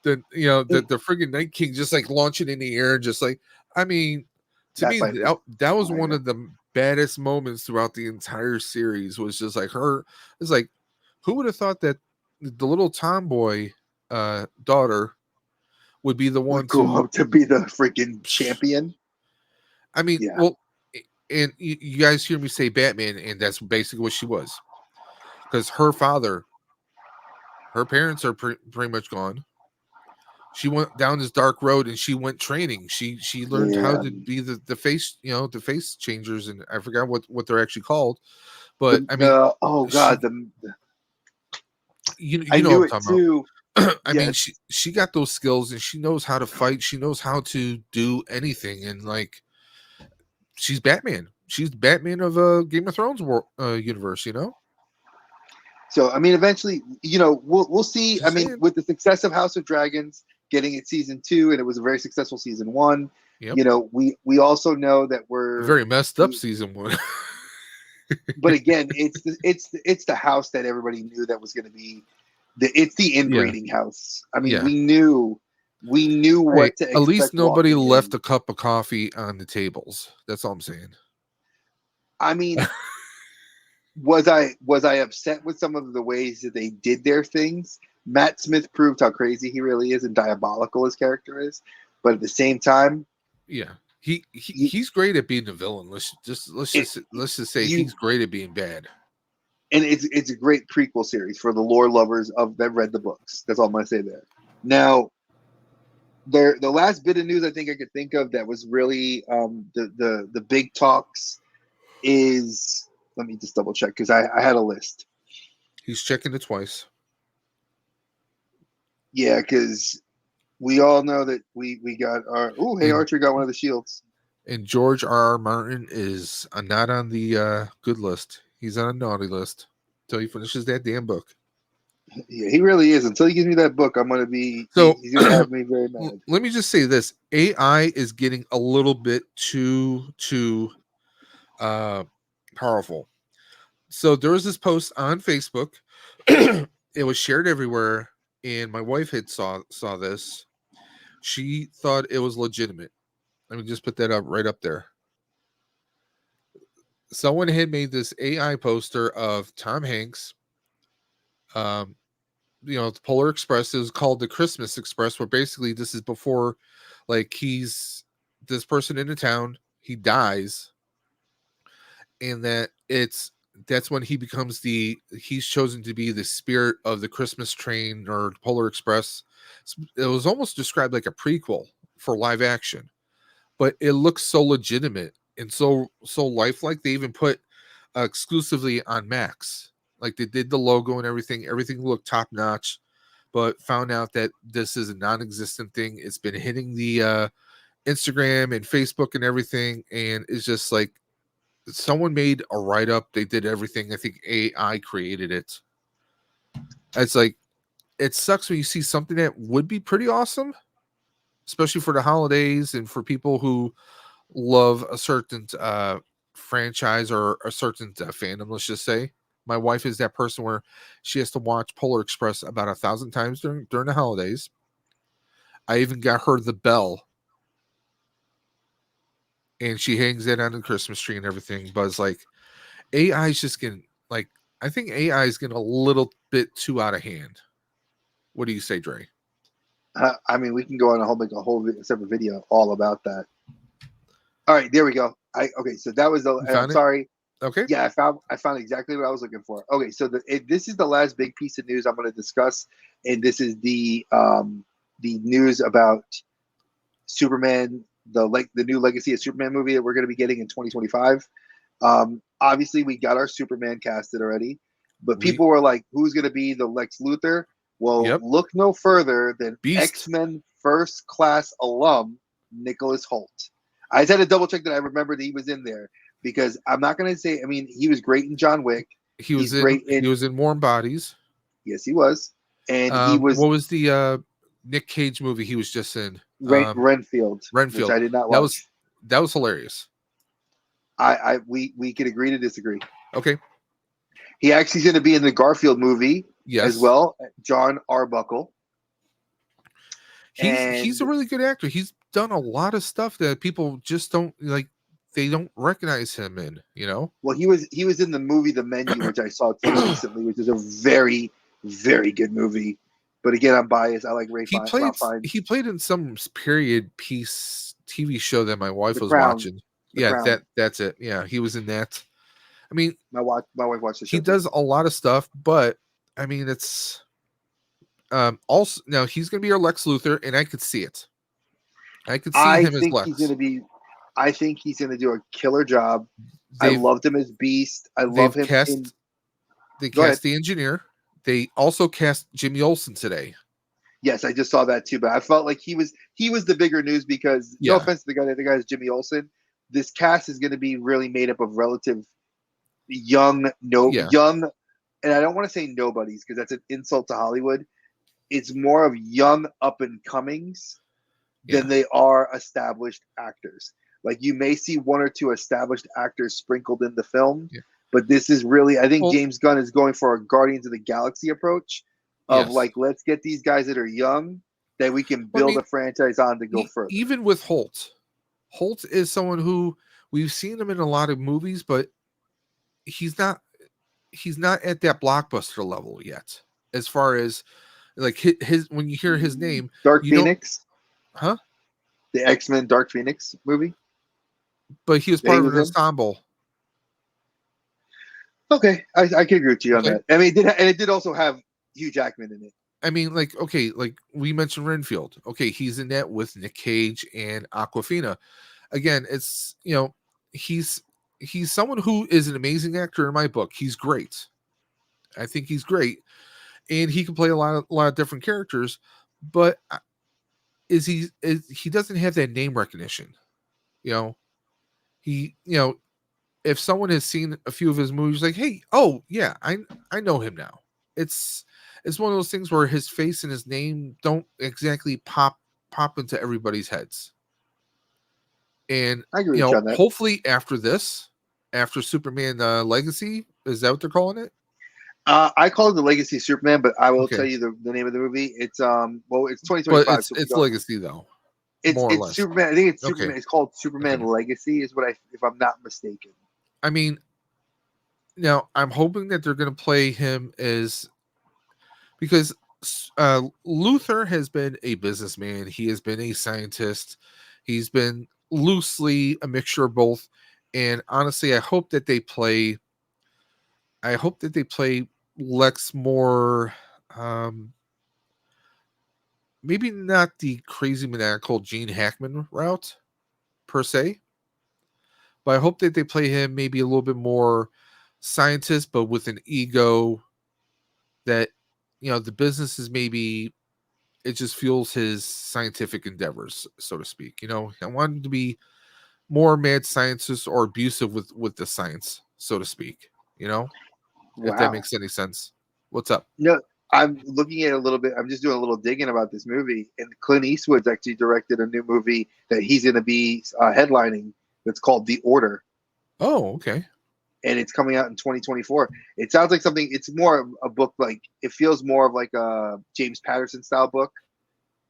the friggin' Night King, just like launching in the air, just like, I mean, to That me fight was that was one fire. of the baddest moments throughout the entire series. Was just like her. It's like, who would have thought that the little tomboy daughter would be the one Would go to up to be the freaking champion. I mean, Yeah. well, and you guys hear me say Batman, and that's basically what she was. Because her father, her parents are pretty much gone. She went down this dark road, and she went training. She learned how Yeah. to be the face, the face changers, and I forgot what they're actually called. But I mean, Oh she, God, the I you know what knew I'm it talking about. too. I mean, Yes. she got those skills, and she knows how to fight. She knows how to do anything, and like she's Batman. She's Batman of a Game of Thrones universe. So I mean, eventually, we'll see. I Just mean, saying. with the success of House of Dragons getting its season 2, and it was a very successful season 1. Yep. We also know that A very messed up we season 1. but again, it's the house that everybody knew that was going to be it's the Yeah. inbreeding house. I mean, Yeah. we knew Hey, what to at least expect nobody walking left in. a cup of coffee on the tables. That's all I'm saying. I mean, was I upset with some of the ways that they did their things? Matt Smith proved how crazy he really is and diabolical his character is, but at the same time, Yeah. you He's great at being a villain. it, Let's just say you he's great at being bad. and it's a great prequel series for the lore lovers of that read the books. That's all I'm gonna say there. Now, the last bit of news I think I could think of that was really the big talks is, let me just double check because I had a list. He's checking it twice. Yeah, because we all know that we got our, oh, hey, And Archer got one of the shields. and George R. Martin is not on the good list. He's on a naughty list until he finishes that damn book. Yeah, he really is. Until he gives me that book, I'm gonna be So he's gonna have me very mad. let me just say this: AI is getting a little bit too uh, powerful. So there was this post on Facebook. It was shared everywhere, and my wife had saw this. She thought it was legitimate. Let me just put that up right up there. Someone had made this AI poster of Tom Hanks. Um, the Polar Express is called the Christmas Express, where basically this is before, like, he's this person in a town, he dies, and that's when he's chosen to be the spirit of the Christmas train or Polar Express. It was almost described like a prequel for live action, but it looks so legitimate and so lifelike. They even put exclusively on Max, like they did the logo and everything. Everything looked top notch, but found out that this is a non-existent thing. It's been hitting the Instagram and Facebook and everything, and it's just like someone made a write-up. They did everything. I think AI created it. It's like, it sucks when you see something that would be pretty awesome, especially for the holidays and for people who love a certain franchise or a certain fandom. Let's just say my wife is that person where she has to watch Polar Express about 1,000 times during the holidays. I even got her the bell, and she hangs it on the Christmas tree and everything. But it's like AI is just getting, like, I think AI is getting a little bit too out of hand. What do you say, Dre? I mean, we can go on make a whole separate video all about that. All right, there we go. Okay, so that was the. You I'm found it? sorry. Okay. Yeah, I found exactly what I was looking for. Okay, so this is the last big piece of news I'm going to discuss, and this is the news about Superman, the new Legacy of Superman movie that we're going to be getting in 2025. Obviously, we got our Superman casted already, but We people were like, "Who's going to be the Lex Luthor?" Well, Yep. look no further than Beast. X-Men First Class alum Nicholas Holt. I just had to double check that I remembered that he was in there because I'm not going to say. I mean, he was great in John Wick. He's great He in, was in Warm Bodies. yes, he was, and he was What was the Nick Cage movie he was just in? Renfield, which Renfield. I did not That was watch. that was hilarious. We could agree to disagree. Okay. He actually is going to be in the Garfield movie as Yes. well, John Arbuckle. He's And a really good actor. He's done a lot of stuff that people just don't like. They don't recognize him in. well, he was in the movie The Menu, which I saw too recently, which is a very very good movie. But again, I'm biased. I like Ralph Fiennes. He played in some period piece TV show that my wife The was Crown. watching. The Yeah, Crown. that's it. Yeah, he was in that. I mean, My wife watched the he show too. does a lot of stuff, but I mean, it's also now he's going to be our Lex Luthor, and I could see it. I could see I him as think he's going Lex. to be. I think he's going to do a killer job. I They've loved him as Beast. I love they've him in. cast they Go ahead. cast the engineer. They also cast Jimmy Olsen today. Yes, I just saw that too, but I felt like he was the bigger news because no Yeah, offense to the guy is Jimmy Olsen. This cast is going to be really made up of relative young, no yeah. young, and I don't want to say nobodies because that's an insult to Hollywood. It's more of young up and comings than Yeah. they are established actors. Like you may see one or two established actors sprinkled in the film, Yeah. but this is really I think Well, James Gunn is going for a Guardians of the Galaxy approach of yes. like let's get these guys that are young that we can Well, I build mean, a franchise on to go further. even with Holt, Holt is someone who we've seen him in a lot of movies, but he's not he's not at that blockbuster level yet. As far as like his when you hear his name, Dark you don't, Phoenix, huh? the X-Men Dark Phoenix movie But he was that he part of was an in. ensemble. Okay, I can agree with you on Okay. that. I mean, it did also have Hugh Jackman in it. I mean, like, okay, like we mentioned Renfield. Okay, he's in that with Nick Cage and Aquafina. Again, it's he's he's someone who is an amazing actor in my book. He's great. I think he's great, and he can play a lot of different characters. But he doesn't have that name recognition? You know, if someone has seen a few of his movies, like, hey, oh yeah, I know him now. It's it's one of those things where his face and his name don't exactly pop into everybody's heads. And I agree with you on that. hopefully after this, after Superman Legacy, is that what they're calling it? I call it the Legacy of Superman, but I will tell Okay, you the name of the movie. It's well, it's but 2025, so we it's don't. Legacy though, It's more or it's less. Superman. I think it's Okay, Superman. It's called Superman okay. Legacy, is what if I'm not mistaken. I mean, now I'm hoping that they're going to play him as because Luther has been a businessman. He has been a scientist. He's been loosely a mixture of both. And honestly, I hope that they play. I hope that they play Lex more. Um, Maybe not the crazy maniacal Gene Hackman route per se, but I hope that they play him maybe a little bit more scientist, but with an ego that the business is maybe it just fuels his scientific endeavors, so to speak. I want him to be more mad scientist or abusive with the science, so to speak. If that Wow. makes any sense. What's up? No, I'm looking at it a little bit. I'm just doing a little digging about this movie, and Clint Eastwood's actually directed a new movie that he's going to be headlining. That's called The Order, Oh, okay. and it's coming out in 2024. It sounds like something. It's more of a book. Like it feels more of like a James Patterson style book,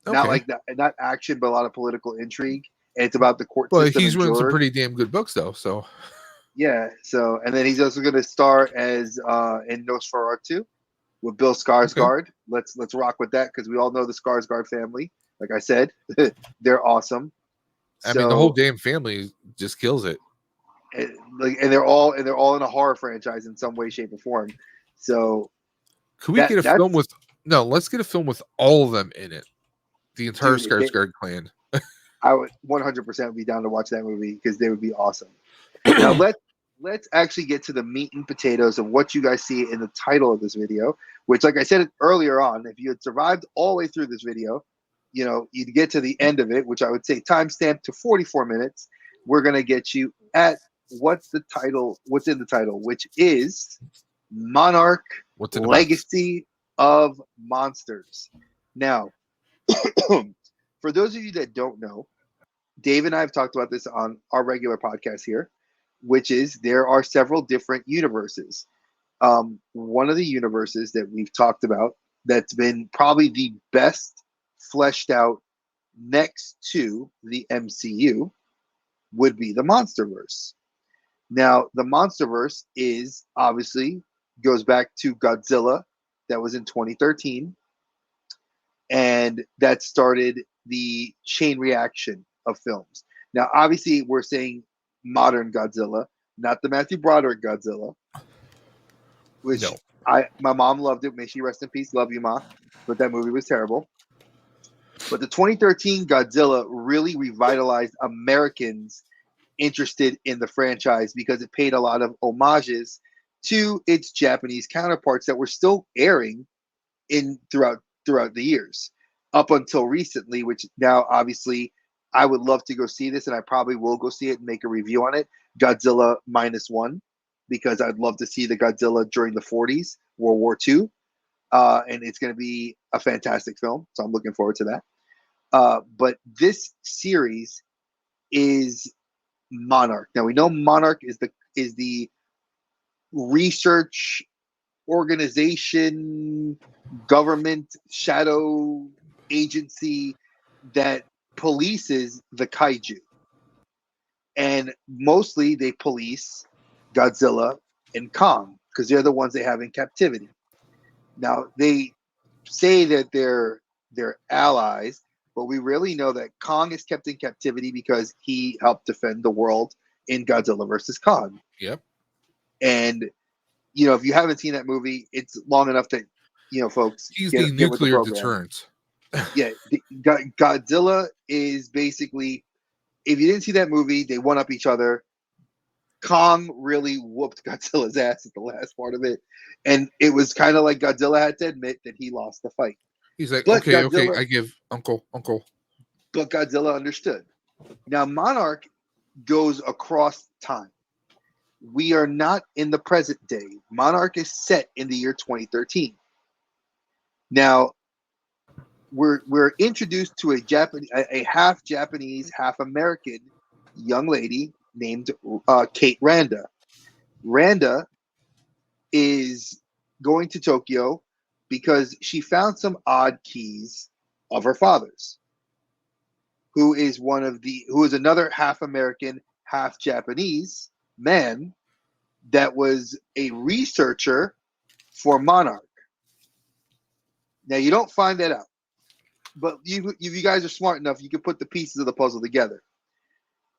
not Okay. like that, not action, but a lot of political intrigue. And it's about the court But system he's and written some jurors. pretty damn good books though. So Yeah. So, and then he's also going to star as in Nosferatu with Bill okay. Skarsgård. Let's rock with that because we all know the Skarsgård family. Like I said, they're awesome. I mean the whole So, damn family just kills it. and they're all in a horror franchise in some way, shape, or form. So Could we that get a film that's with no, let's get a film with all of them in it. The entire dude. If they, Skarsgård clan. I would 100% be down to watch that movie because they would be awesome. Now let's actually get to the meat and potatoes of what you guys see in the title of this video. Which, like I said earlier on, if you had survived all the way through this video, you'd get to the end of it, which I would say timestamp to 44 minutes. We're gonna get you at what's the title, what's in the title, which is Monarch What's in the box? Legacy of Monsters. Now, for those of you that don't know, Dave and I have talked about this on our regular podcast here, which is there are several different universes. One of the universes that we've talked about that's been probably the best fleshed out next to the MCU would be the Monsterverse. Now, the Monsterverse is obviously goes back to Godzilla that was in 2013, and that started the chain reaction of films. Now, obviously, we're saying modern Godzilla, not the Matthew Broderick Godzilla, which No. my mom loved it. May she rest in peace. Love you, Ma. But that movie was terrible. But the 2013 Godzilla really revitalized Americans interested in the franchise because it paid a lot of homages to its Japanese counterparts that were still airing in throughout the years up until recently, which now obviously I would love to go see this, and I probably will go see it and make a review on it. Godzilla -1, because I'd love to see the Godzilla during the 40s, World War II, and it's going to be a fantastic film, so I'm looking forward to that. But this series is Monarch. Now we know Monarch is the research organization, government shadow agency that polices the kaiju, and mostly they police Godzilla and Kong because they're the ones they have in captivity. Now they say that they're allies, but we really know that Kong is kept in captivity because he helped defend the world in Godzilla versus Kong. Yep. And if you haven't seen that movie, it's long enough that folks He's get the with the nuclear program. deterrent. Yeah, Godzilla is basically, if you didn't see that movie, they one up each other. Kong really whooped Godzilla's ass at the last part of it, and it was kind of like Godzilla had to admit that he lost the fight. He's like, But okay, Godzilla, I give uncle. but Godzilla understood. Now Monarch goes across time. We are not in the present day. Monarch is set in the year 2013. Now we're introduced to a half Japanese, half American young lady named Kate Randa. Randa is going to Tokyo because she found some odd keys of her father's, who is another half American, half Japanese man that was a researcher for Monarch. Now you don't find that out, but if you guys are smart enough, you can put the pieces of the puzzle together.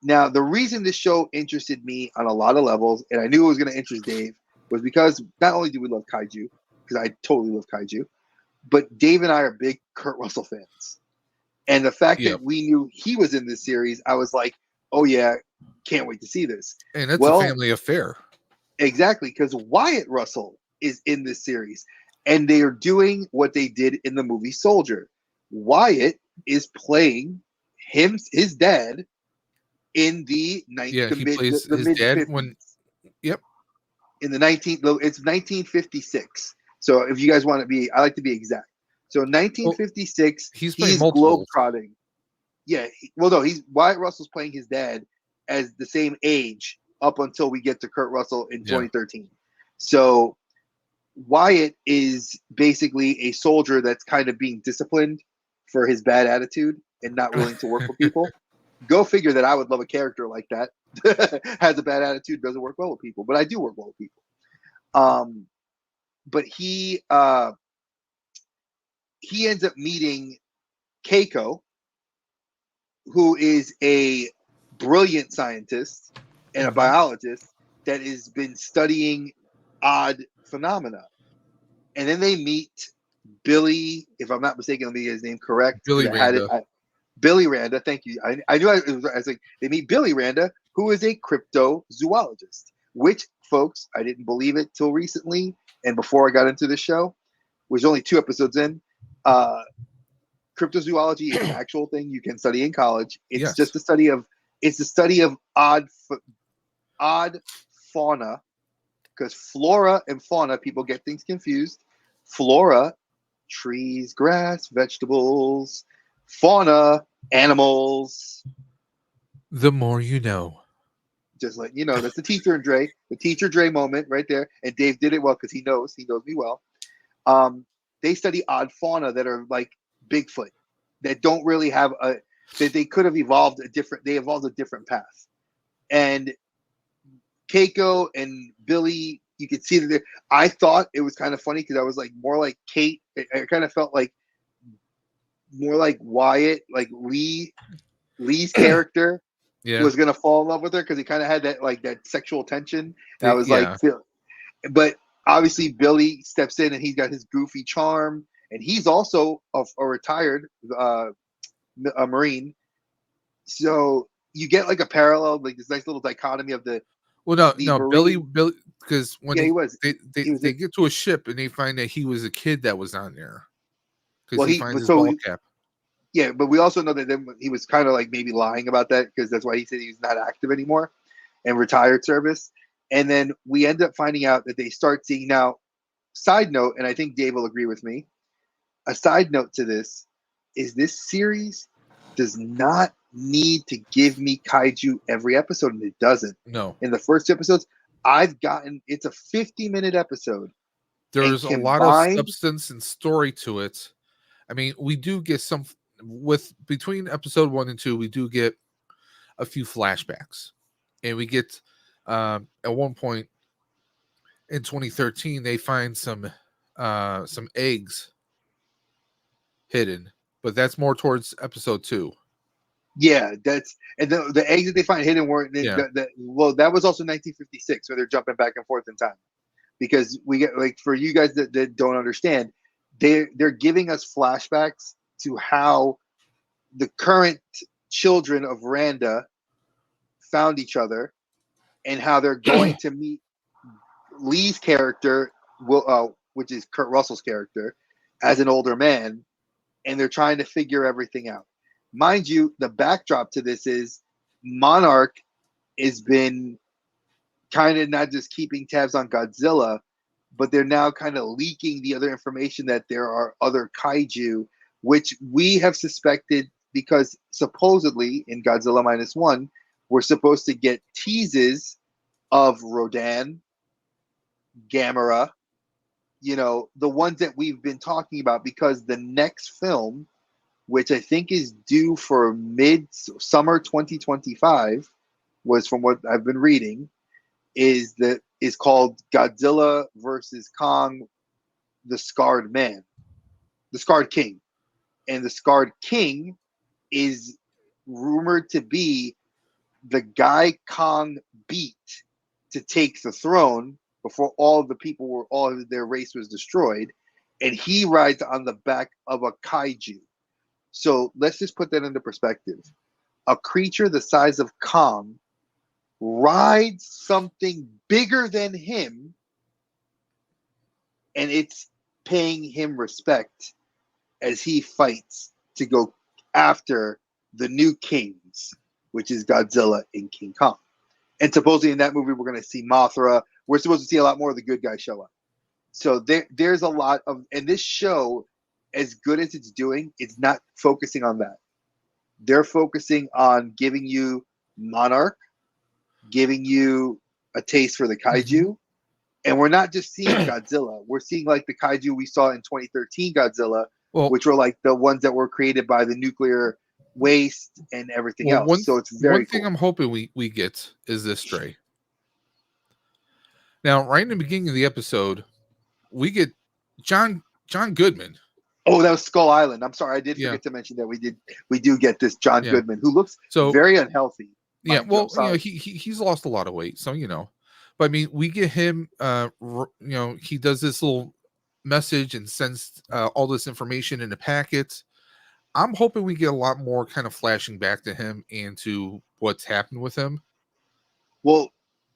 Now, the reason this show interested me on a lot of levels, and I knew it was going to interest Dave, was because not only do we love kaiju, because I totally love kaiju, but Dave and I are big Kurt Russell fans. And the fact that we knew he was in this series, I was like, oh yeah, can't wait to see this. And it's a family affair. Exactly, because Wyatt Russell is in this series, and they are doing what they did in the movie Soldier. Wyatt is playing his dad in the mid-50s. In the it's 1956. So if you guys want to be, I like to be exact. So 1956, he's globetrotting. Yeah, Wyatt Russell's playing his dad as the same age up until we get to Kurt Russell in 2013. So Wyatt is basically a soldier that's kind of being disciplined for his bad attitude and not willing to work with people. Go figure that I would love a character like that. Has a bad attitude, doesn't work well with people, but I do work well with people. But he ends up meeting Keiko, who is a brilliant scientist and a biologist that has been studying odd phenomena. And then they meet Billy, if I'm not mistaken, let me get his name correct. Billy Randa. Billy Randa, thank you. I knew I was like, they meet Billy Randa, who is a cryptozoologist, which, folks, I didn't believe it till recently. And before I got into this show, which was only 2 episodes in, cryptozoology is an actual thing you can study in college. It's just the study of odd fauna, because flora and fauna, people get things confused. Flora, trees, grass, vegetables. Fauna, animals. The more you know. Just like, that's the teacher Dre moment right there. And Dave did it well because he knows me well. They study odd fauna that are like Bigfoot, that don't really have that they could have evolved a different path. And Keiko and Billy, you could see that I thought it was kind of funny because I was like more like Kate. I kind of felt like more like Wyatt, like Lee's character Yeah. was gonna fall in love with her because he kind of had that like that sexual tension. And I was like, Yeah. but obviously Billy steps in and he's got his goofy charm, and he's also a retired a Marine. So you get like a parallel, like this nice little dichotomy of Well, no, the no, Billy, Marine. Billy, because when Yeah, he was. they, He was. they get to a ship and they find that he was a kid that was on there because Well, he he finds his so ball cap. yeah, but we also know that then he was kind of like maybe lying about that because that's why he said he's not active anymore and retired service. And then we end up finding out that they start seeing now. Side note, and I think Dave will agree with me. A side note to this is this series does not need to give me kaiju every episode, and it doesn't. No, In the first two episodes, I've gotten it's a 50-minute episode, and there's a lot of combined, substance and story to it. I mean, we do get some with between episode 1 and 2, we do get a few flashbacks, and we get at one point in 2013 they find some eggs hidden, but that's more towards episode 2. yeah, that's and the eggs that they find hidden weren't Yeah, well, that was also 1956, where they're jumping back and forth in time because we get like for you guys that don't understand, they're giving us flashbacks to how the current children of Randa found each other and how they're going to meet Lee's character, which is Kurt Russell's character, as an older man, and they're trying to figure everything out. Mind you, the backdrop to this is Monarch has been kind of not just keeping tabs on Godzilla, but they're now kind of leaking the other information that there are other kaiju, which we have suspected because supposedly in Godzilla minus one, we're supposed to get teases of Rodan, Gamera, the ones that we've been talking about because the next film, which I think is due for mid summer 2025, was from what I've been reading, is called Godzilla versus Kong, the Scarred Man, the Scarred King, and the Scarred King is rumored to be the guy Kong beat to take the throne before all of their race was destroyed, and he rides on the back of a kaiju. So let's just put that into perspective. A creature the size of Kong rides something bigger than him, and it's paying him respect as he fights to go after the new kings, which is Godzilla and King Kong. And supposedly in that movie, we're going to see Mothra. We're supposed to see a lot more of the good guys show up. So there's a lot of, and this show, as good as it's doing, it's not focusing on that. They're focusing on giving you Monarch, giving you a taste for the kaiju, and we're not just seeing Godzilla. We're seeing like the kaiju we saw in 2013 Godzilla, well, which were like the ones that were created by the nuclear waste and everything well, else. So it's very one thing cool. I'm hoping we get is this stray. Now, right in the beginning of the episode, we get John Goodman. Oh, that was Skull Island. I'm sorry, I did Yeah, forget to mention that we do get this John yeah. Goodman, who looks So very unhealthy. yeah, Mind you, I'm well, sorry. he's lost a lot of weight, so but I mean, we get him. He does this little message and sends all this information in a packet. I'm hoping we get a lot more kind of flashing back to him and to what's happened with him. Well,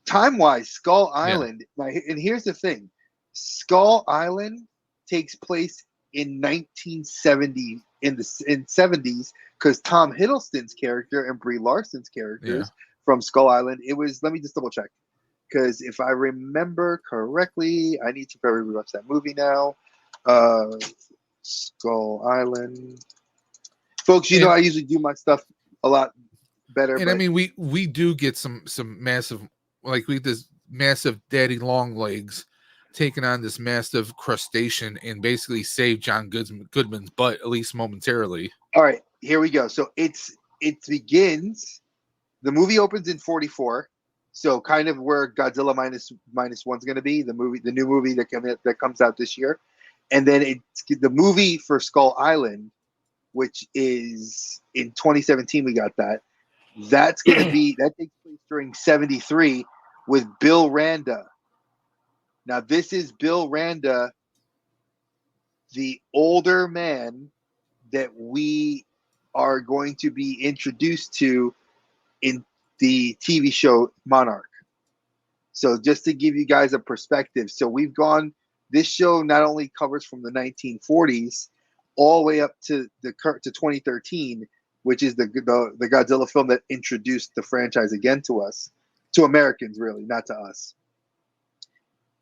time wise, Skull Yeah, Island. And here's the thing: Skull Island takes place in 1970 in 70s because Tom Hiddleston's character and Brie Larson's yeah. characters from Skull Island. It was. Let me just double check because if I remember correctly, I need to probably rewatch that movie now. Uh, Skull Island, folks. You know And I usually do my stuff a lot better, and I but mean, we do get some massive, like we get this massive daddy long legs taking on this massive crustacean and basically save Goodman's butt, at least momentarily. all right, here we go. So it begins. The movie opens in 44, so kind of where Godzilla minus one's going to be the new movie that comes out this year, and then it's the movie for Skull Island, which is in 2017. We got that. That's going to be that takes place during 73 with Bill Randa. Now this is Bill Randa, the older man that we are going to be introduced to in the TV show Monarch. So just to give you guys a perspective, so we've gone. This show not only covers from the 1940s all the way up to 2013, which is the Godzilla film that introduced the franchise again to us, to Americans really, not to us.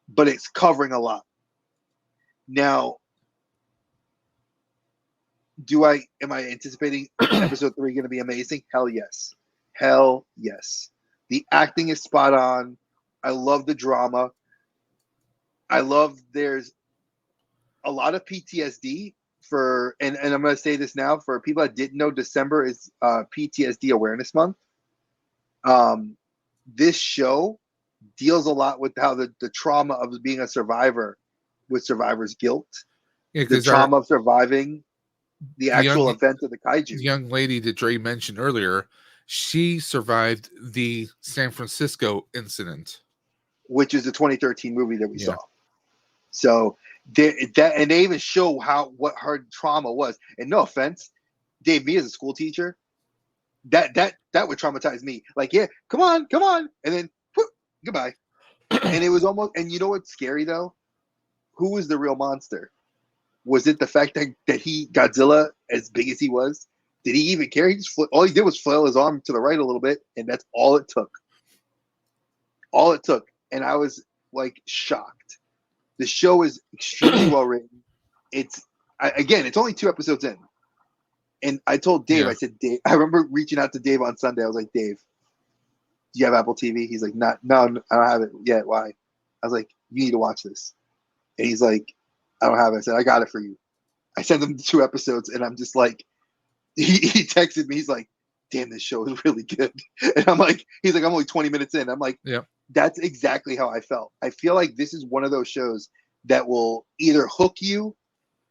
But it's covering a lot. Now, am I anticipating episode 3 going to be amazing? Hell yes. Hell yes. The acting is spot on. I love the drama. I love there's a lot of PTSD for, and I'm going to say this now for people that didn't know, December is PTSD Awareness Month. This show deals a lot with how the trauma of being a survivor, with survivor's guilt, the trauma of surviving the actual event of the kaiju. The young lady that Dre mentioned earlier, she survived the San Francisco incident, which is the 2013 movie that we saw. So and they even show what her trauma was. And no offense, Dave, me as a school teacher, that would traumatize me. Like, yeah, come on, and then whoop, goodbye. And it was almost. And you know what's scary though? Who was the real monster? Was it the fact that Godzilla, as big as he was, did he even care? All he did was flail his arm to the right a little bit, and that's all it took. All it took. And I was like shocked. The show is extremely well written. It's only 2 episodes in. And I told Dave, I said, Dave, I remember reaching out to Dave on Sunday. I was like, Dave, do you have Apple TV? He's like, no, I don't have it yet. Why? I was like, you need to watch this. And he's like, I don't have it. I said, I got it for you. I sent him 2 episodes, and I'm just like, he texted me. He's like, damn, this show is really good. And he's like, I'm only 20 minutes in. I'm like, yeah, that's exactly how I felt. I feel like this is one of those shows that will either hook you,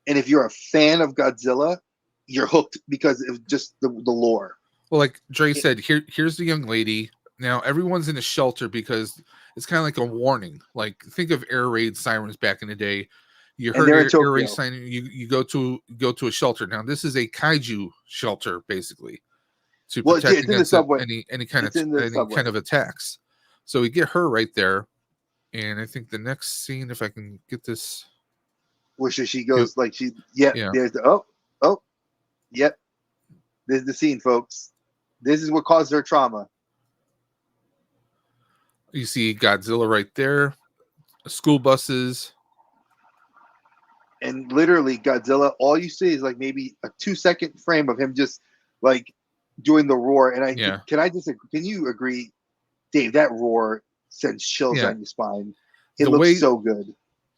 and if you're a fan of Godzilla, you're hooked because of just the lore. Well, like Dre said, here's the young lady. Now everyone's in a shelter because it's kind of like a warning. Like, think of air raid sirens back in the day. You heard air raid siren, you go to a shelter. Now this is a kaiju shelter, basically, to protect against any kind of attacks. So we get her right there, and I think the next scene, if I can get this, where she goes there's the yep, there's the scene, folks. This is what caused her trauma. You see Godzilla right there, school buses. And literally Godzilla, all you see is like maybe a 2-second frame of him just like doing the roar. And can you agree, Dave, that roar sends chills down your spine. It looks so good.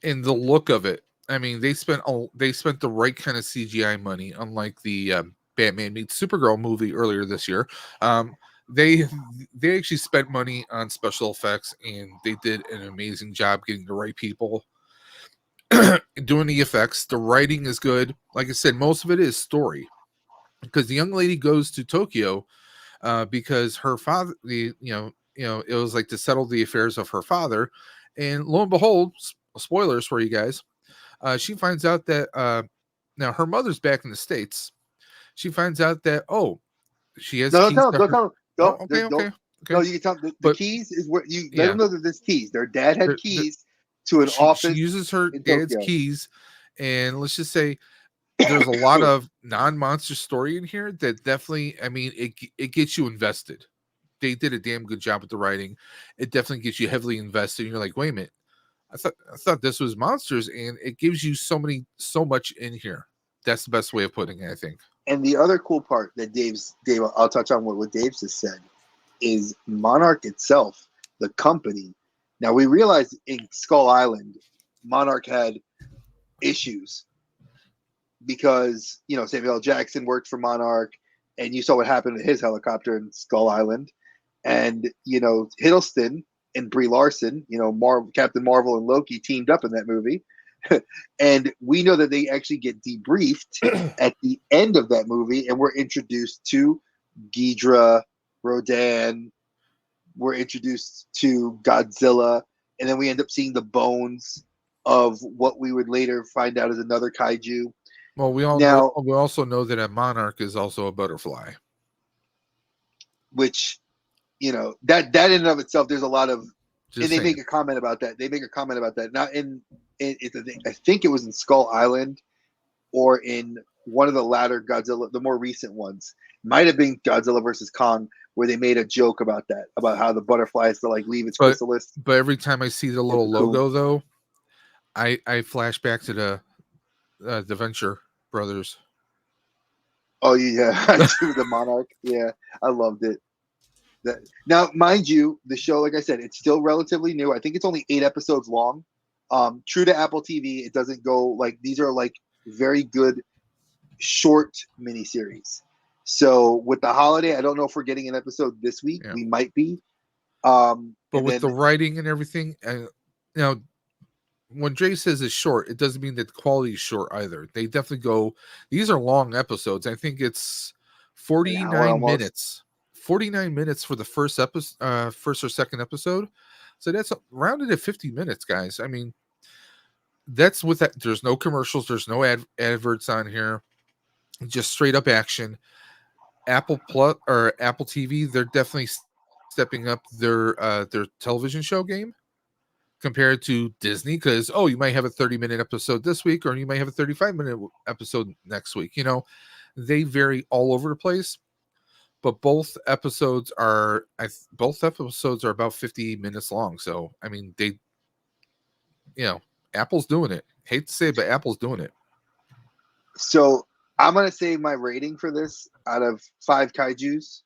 And the look of it. I mean, they spent the right kind of CGI money, unlike the Batman meets Supergirl movie earlier this year. They actually spent money on special effects, and they did an amazing job getting the right people doing the effects. The writing is good. Like I said, most of it is story, because the young lady goes to Tokyo because her father, it was like to settle the affairs of her father, and lo and behold, spoilers for you guys, she finds out that now her mother's back in the States. She finds out that she has keys. Don't tell them. Okay. No, you can tell them. The keys is where you let them know that there's keys. Their dad had keys to an office. She uses her dad's keys, and let's just say there's a lot of non-monster story in here that definitely, I mean, it gets you invested. They did a damn good job with the writing. It definitely gets you heavily invested. And you're like, wait a minute, I thought this was monsters, and it gives you so much in here. That's the best way of putting it, I think. And the other cool part that Dave, I'll touch on what Dave just said, is Monarch itself, the company. Now we realize in Skull Island, Monarch had issues because Samuel L. Jackson worked for Monarch, and you saw what happened to his helicopter in Skull Island, and Hiddleston and Brie Larson, Captain Marvel and Loki teamed up in that movie. And we know that they actually get debriefed at the end of that movie, and we're introduced to Ghidra Rodan. We're introduced to Godzilla, and then we end up seeing the bones of what we would later find out is another kaiju. Well, we all know. Now, We also know that a monarch is also a butterfly. which that in and of itself, there's a lot of, and Just they saying. make a comment about that. They make a comment about that. Not I think it was in Skull Island or in one of the latter Godzilla, the more recent ones. Might have been Godzilla versus Kong, where they made a joke about that, about how the butterfly has to like leave its But chrysalis. every time I see the little logo, though, I flash back to the Venture Brothers. Oh yeah, I do, the Monarch. Yeah, I loved it. Now, mind you, the show, like I said, it's still relatively new. I think it's only 8 episodes long. True to Apple TV, it doesn't go like these are like very good short miniseries. So with the holiday, I don't know if we're getting an episode this week. Yeah. We might be. But And with then the writing and everything, now when Jay says it's short, it doesn't mean that the quality is short either. They definitely go. These are long episodes. I think it's an hour 49 almost. minutes. 49 minutes for the first episode, first or second episode. So that's rounded at 50 minutes, guys. I mean, that's with that. There's no commercials. There's no adverts on here. Just straight up action. Apple Plus or Apple TV, they're definitely stepping up their television show game compared to Disney, because you might have a 30-minute episode this week or you might have a 35-minute episode next week. They vary all over the place, but both episodes are about 50 minutes long. So I mean, Apple's doing it. Hate to say it, but Apple's doing it. So I'm gonna say my rating for this out of 5 kaijus.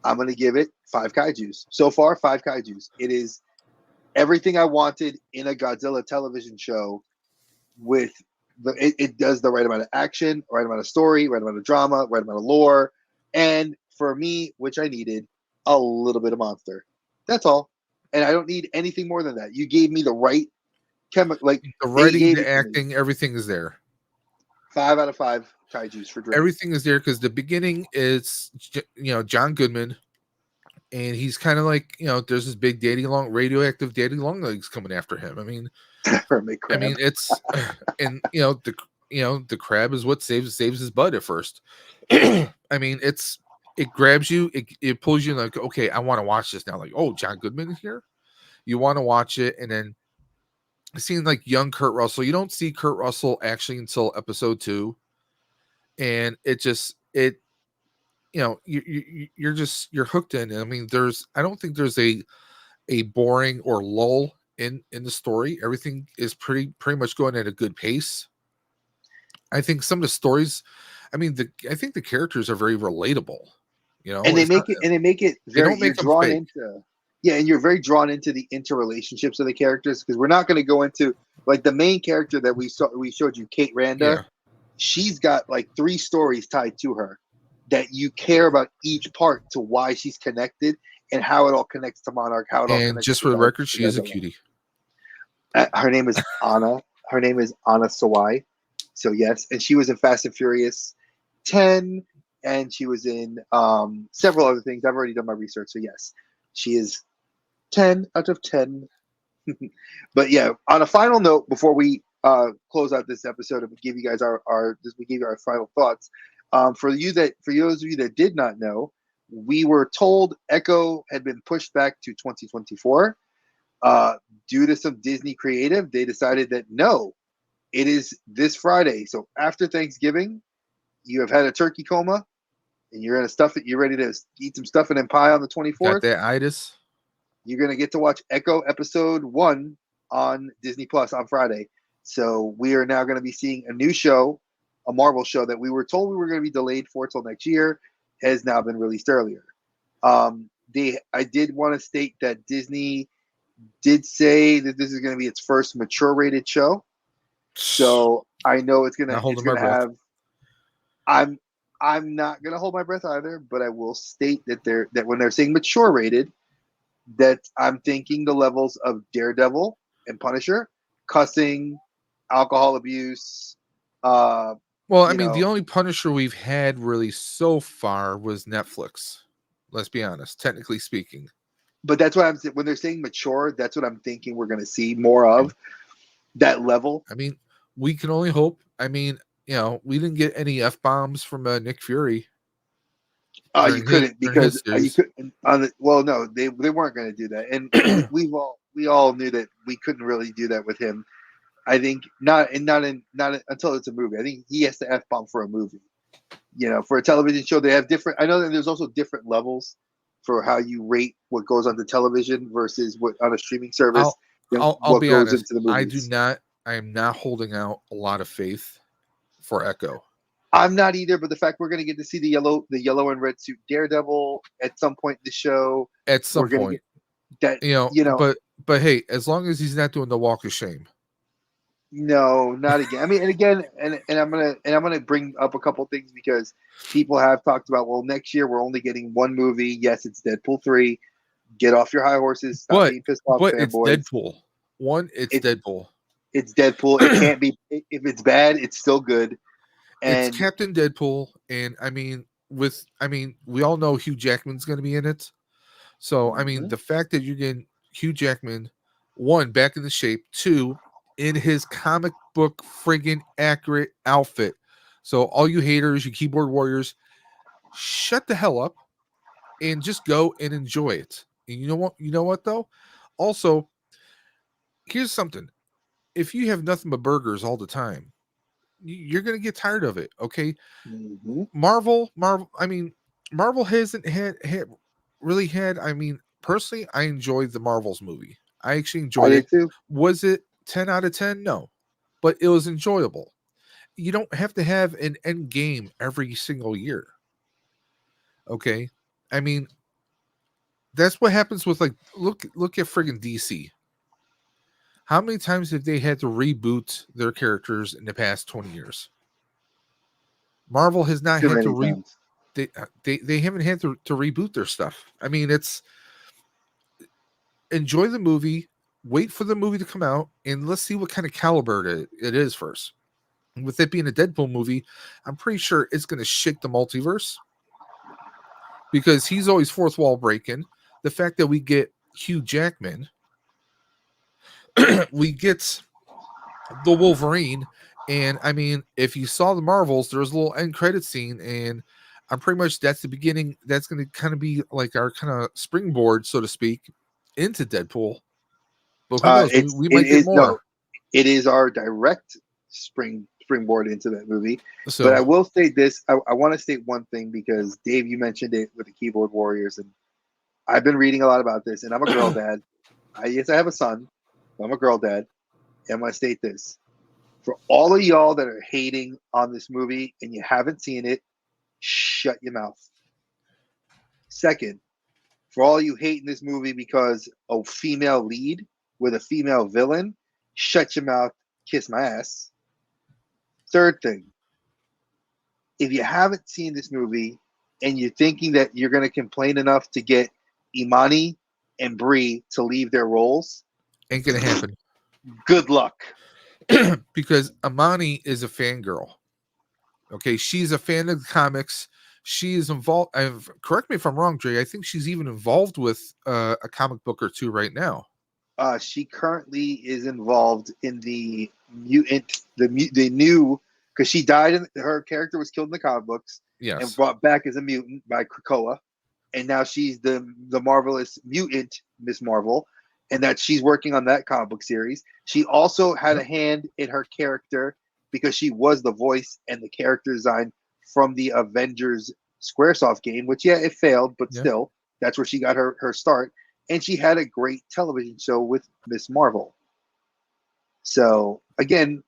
I'm gonna give it 5 kaijus. So far, 5 kaijus. It is everything I wanted in a Godzilla television show. With it does the right amount of action, right amount of story, right amount of drama, right amount of lore, and for me, which I needed, a little bit of monster. That's all, and I don't need anything more than that. You gave me the right chemical, like The they writing, gave the it to me. acting, everything is there. 5 out of 5 kaijus for Drake. Everything is there because the beginning is John Goodman, and he's kind of like there's this big radioactive daddy long legs coming after him. Mermaid crab. It's and the crab is what saves his butt at first. It grabs you, it pulls you like, okay, I want to watch this now. Like, oh, John Goodman is here. You want to watch it, and then seeing like young Kurt Russell. You don't see Kurt Russell actually until episode 2, and you're hooked in. I don't think there's a boring or lull in the story. Everything is pretty much going at a good pace. I think some of the stories, I think the characters are very relatable. And they It's not, make it, and they make it they very. don't You're make them drawn fake. into, yeah, and you're very drawn into the interrelationships of the characters, because we're not going to go into like the main character that we showed you, Kate Randa. Yeah, She's got like 3 stories tied to her that you care about each part to why she's connected and how it all connects to Monarch, how it all and connects just to for the record, To she is a Godzilla. cutie. Her name is Anna. Her name is Anna Sawai. So yes, and she was in Fast and Furious 10, and she was in several other things. I've already done my research, so yes, she is 10 out of 10. But yeah, on a final note, before we close out this episode and give you guys we gave you our final thoughts. For those of you that did not know, we were told Echo had been pushed back to 2024 due to some Disney creative. They decided that no, it is this Friday. So after Thanksgiving, you have had a turkey coma, and you're gonna stuff it. You're ready to eat some stuffing and pie on the Got 24th. that itis? You're gonna get to watch Echo episode 1 on Disney Plus on Friday. So we are now going to be seeing a new show, a Marvel show that we were told we were going to be delayed for till next year, has now been released earlier. I did want to state that Disney did say that this is going to be its first mature rated show. So I know it's Not holding gonna my breath. have. I'm not gonna hold my breath either, but I will state that when they're saying mature rated, that I'm thinking the levels of Daredevil and Punisher, cussing, alcohol abuse. Well, the only Punisher we've had really so far was Netflix. Let's be honest. Technically speaking, But that's what when they're saying mature, that's what I'm thinking we're going to see more of, that level. I mean, we can only hope. I mean, we didn't get any F bombs from Nick Fury You couldn't, during because his you series. could on the, well, no, they weren't going to do that, and we all knew that we couldn't really do that with him. I think not until it's a movie. I think he has to F bomb for a movie. For a television show, they have different. I know that there's also different levels for how you rate what goes on the television versus what on a streaming service I'll than I'll what be goes honest. into the movies. I am not holding out a lot of faith for Echo I'm not either, but the fact we're going to get to see the yellow and red suit Daredevil at some point in the show, at we're some going to point. get that. But hey, as long as he's not doing the walk of shame. No, not again. I mean, and again, and I'm gonna bring up a couple things because people have talked about, well, next year we're only getting one movie. Yes, it's Deadpool 3. Get off your high horses. Stop But being pissed off, it's fanboys. Deadpool. One, it's It's Deadpool. it's Deadpool. It can't be. If it's bad, it's still good. It's And Captain Deadpool, and we all know Hugh Jackman's going to be in it. So I mean, mhm, the fact that you're getting Hugh Jackman, one, back in the shape, two, in his comic book friggin' accurate outfit. So all you haters, you keyboard warriors, shut the hell up and just go and enjoy it. And you know what? You know what though? Also, here's something. If you have nothing but burgers all the time, you're gonna get tired of it. Okay, mhm. Marvel. I mean, Marvel hasn't had really had. I mean, personally, I enjoyed the Marvels movie. I actually I enjoyed it. did too. Was it 10 out of 10? No, but it was enjoyable. You don't have to have an end game every single year. Okay, I mean that's what happens with look at friggin' DC. How many times have they had to reboot their characters in the past 20 years? Marvel has not Too had to many times. they haven't had to reboot their stuff. I mean, it's enjoy the movie, wait for the movie to come out, and let's see what kind of caliber it is first. And with it being a Deadpool movie, I'm pretty sure it's going to shake the multiverse because he's always fourth wall breaking. The fact that we get Hugh Jackman, we get the Wolverine, and I mean, if you saw the Marvels, there was a little end credit scene, and I'm pretty much that's the beginning. That's going to kind of be like our kind of springboard, so to speak, into Deadpool. But who knows? We It might get is no, more. it is our direct springboard into that movie. But I So will say this: I want to state one thing because Dave, you mentioned it with the keyboard warriors, and I've been reading a lot about this. And I'm a girl dad. Yes, I have a son. I'm a girl dad. And I'm gonna state this for all of y'all that are hating on this movie and you haven't seen it: shut your mouth. Second, for all you hating this movie because a female lead with a female villain, shut your mouth, kiss my ass. Third thing, if you haven't seen this movie and you're thinking that you're going to complain enough to get Imani and Brie to leave their roles, ain't gonna happen good luck. because Amani is a fangirl. Okay, she's a fan of the comics. She is involved. Correct me if I'm wrong, Dre. I think she's even involved with a comic book or two right now. She currently is involved in the mutant, the new, because she died in her character was killed in the comic books and Yes. brought back as a mutant by Krakoa, and now she's the marvelous mutant Miss Marvel, and that she's working on that comic book series. She also had Yep. a hand in her character because she was the voice and the character design from the Avengers SquareSoft game, which it failed, but Yeah. still, that's where she got her start. And she had a great television show with Miss Marvel. So again,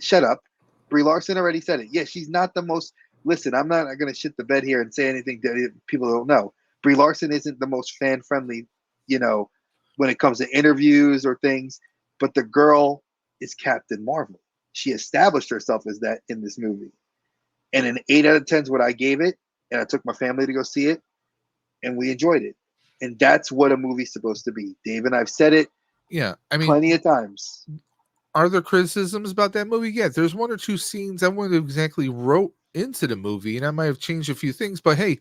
shut up. Brie Larson already said it. Yeah, she's not the most. Listen, I'm not going to shit the bed here and say anything that people don't know. Brie Larson isn't the most fan friendly, you know, when it comes to interviews or things. But the girl is Captain Marvel. She established herself as that in this movie. And an 8 out of 10 is what I gave it. And I took my family to go see it, and we enjoyed it. And that's what a movie's supposed to be. Dave and I've said it Yeah. I mean, plenty of times. are there criticisms about that movie? Yeah. There's one or two scenes I wouldn't exactly wrote into the movie, and I might have changed a few things. But hey,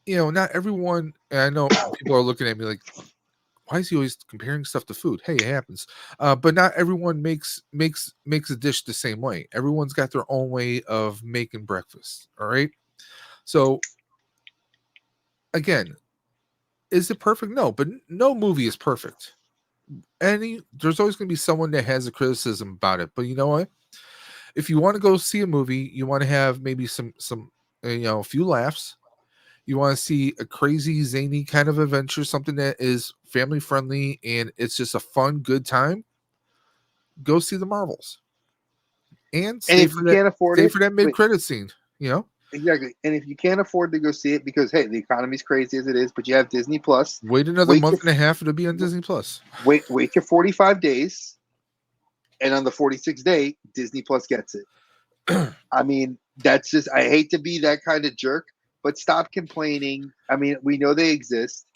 not everyone. And I know people are looking at me like, why is he always comparing stuff to food? Hey, it happens. But not everyone makes a dish the same way. Everyone's got their own way of making breakfast. All right. So again, is it perfect? No, but no movie is perfect. There's always going to be someone that has a criticism about it. But you know what? If you want to go see a movie, you want to have maybe some a few laughs. You want to see a crazy zany kind of adventure, something that is family friendly and it's just a fun, good time. Go see the Marvels and And if you can't afford stay it, for that mid but credit scene. You know, exactly. And if you can't afford to go see it because hey, the economy's crazy as it is, but you have Disney Plus, wait another wait your month and a half to be on Disney Plus. wait your 45 days, and on the 46th day, Disney Plus gets it. I mean, that's just I hate to be that kind of jerk, but stop complaining. I mean, we know they exist.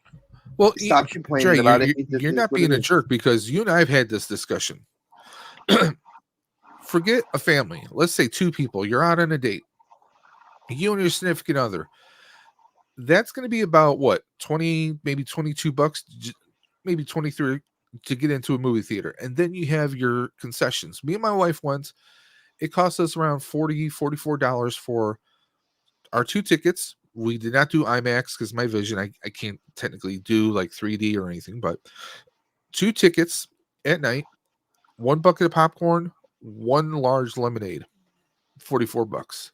Well, Stop complaining Dre, about it. It just you're is not what it being a is. jerk because you and I have had this discussion. Forget a family. Let's say two people. You're out on a date. You and your significant other. That's going to be about what 20, maybe $22, maybe 23 to get into a movie theater, and then you have your concessions. Me and my wife went. It cost us around $44 for our two tickets. We did not do IMAX because my vision, I can't technically do like 3D or anything, but two tickets at night, one bucket of popcorn, one large lemonade, $44.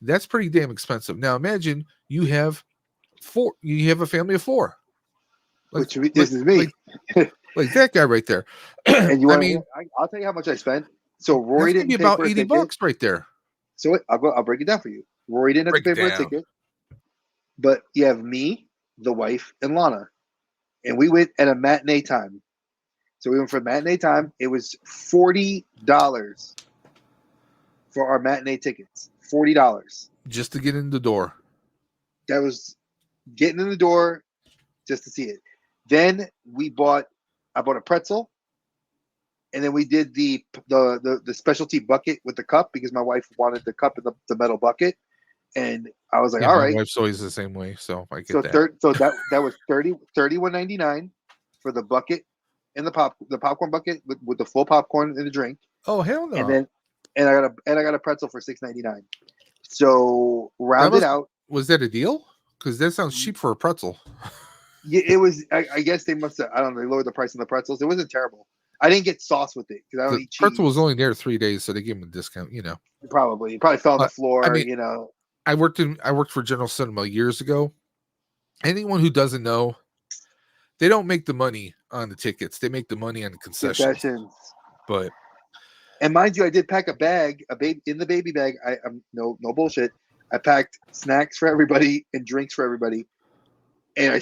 That's pretty damn expensive. Now imagine you have a family of four. Like Which like this is me. like like that guy right there. And you I want to? mean, I'll tell you how much I spent. So that's Rory gonna be didn't pay about for a eighty ticket. bucks right there. So I'll break it down for you. Rory didn't have to Break pay it for a down. ticket, but you have me, the wife, and Lana, and we went at a matinee time. So we went for matinee time. It was $40 for our matinee tickets. $40. Just to get in the door. That was getting in the door just to see it. Then I bought a pretzel, and then we did the specialty bucket with the cup because my wife wanted the cup in the metal bucket, and I was like, Yeah, all my right. wife's always the same way, so I get So that. that was 31.99 for the bucket and the popcorn bucket with the full popcorn and the drink, Oh hell and no! then I got a pretzel for $6.99. So That rounded must out, was that a deal? Because that sounds cheap for a pretzel. yeah, it was. I guess they must have. I don't know. They lowered the price on the pretzels. It wasn't terrible. I didn't get sauce with it because I don't The eat pretzel was cheese. only there 3 days, so they gave him a discount. Probably, it probably fell on the But I floor. mean, I worked for General Cinema years ago. Anyone who doesn't know, they don't make the money on the tickets; they make the money on the concessions. Concessions. But And mind you, I did pack a bag, a baby in the baby bag. I'm no bullshit. I packed snacks for everybody and drinks for everybody, and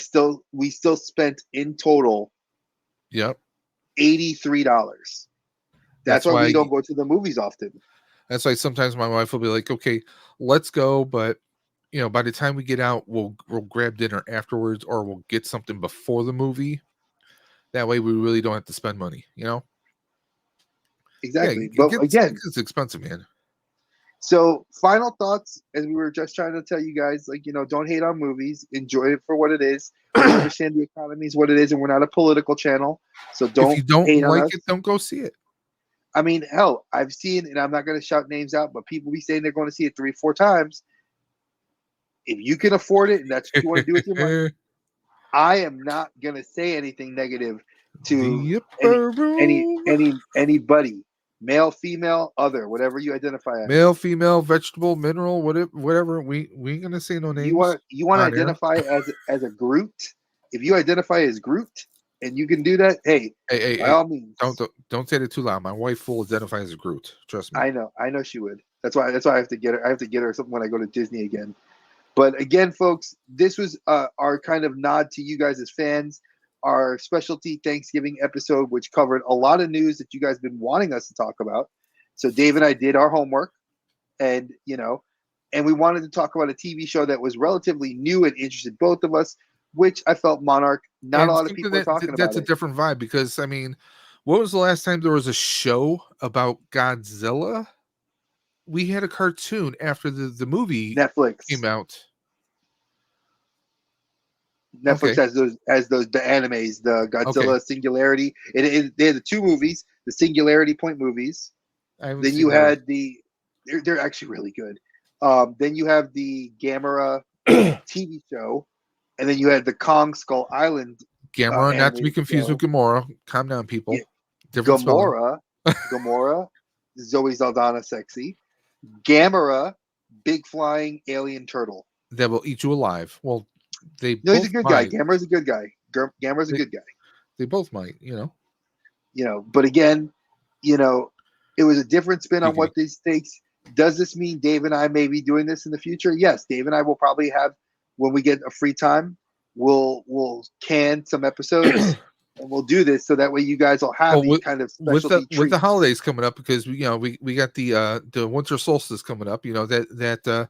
we still spent in total yep, $83. That's that's why we why don't go to the movies often. that's why sometimes my wife will be like, "Okay, let's go," but by the time we get out, we'll grab dinner afterwards, or we'll get something before the movie. That way, we really don't have to spend money. Yeah, Exactly. it But again, gets expensive, man. so final thoughts, as we were just trying to tell you guys, like don't hate on movies. Enjoy it for what it is. We understand the economy is what it is, and we're not a political channel, so If don't you don't hate on like us. it, don't go see it. I mean, hell, I've seen, and I'm not going to shout names out, but people be saying they're going to see it 3, 4 times. If you can afford it, and that's what you want to do with your money, I am not going to say anything negative to The any upper room. anybody, male, female, other, whatever you identify Male, as. female, vegetable, mineral, whatever. We ain't gonna say no names You want to on air. identify as a Groot. If you identify as Groot and you can do that, hey, Hey, hey, by hey! all means. Don't say it too loud. My wife will identify as a Groot. Trust me. I know she would. That's why I have to get her. I have to get her something when I go to Disney again. But again, folks, this was our kind of nod to you guys as fans, our specialty Thanksgiving episode, which covered a lot of news that you guys have been wanting us to talk about. So Dave and I did our homework, and and we wanted to talk about a TV show that was relatively new and interested both of us, which I felt Monarch. Not a And lot of something people are talking about that's a it. different vibe because I mean, what was the last time there was a show about Godzilla? We had a cartoon after the movie came Netflix. out. Netflix Okay. has the animes, the Okay. Godzilla Singularity. They had the two movies, the Singularity Point movies. I haven't Then seen you those. had they're actually really good. Then you have the Gamera TV show, and then you had the Kong Skull Island Gamera, not to be animated confused with show. Gamora. Calm down, Yeah, people. Different spelling. Gamora, Gamora, Zoe Saldana, sexy. Gamera, big flying alien turtle. That will eat you alive. Well, they No, he's a both good guy. might. Gamera's a good guy. Gamera's a They good guy. they both might. You know. But again, you know, it was a different spin on Giggity. what these takes. Does this mean Dave and I may be doing this in the future? Yes, Dave and I will probably have when we get a free time. We'll can some episodes and we'll do this so that way you guys will have Well, these kind of specialty with the treats. holidays coming up, because we got the winter solstice coming up. You know that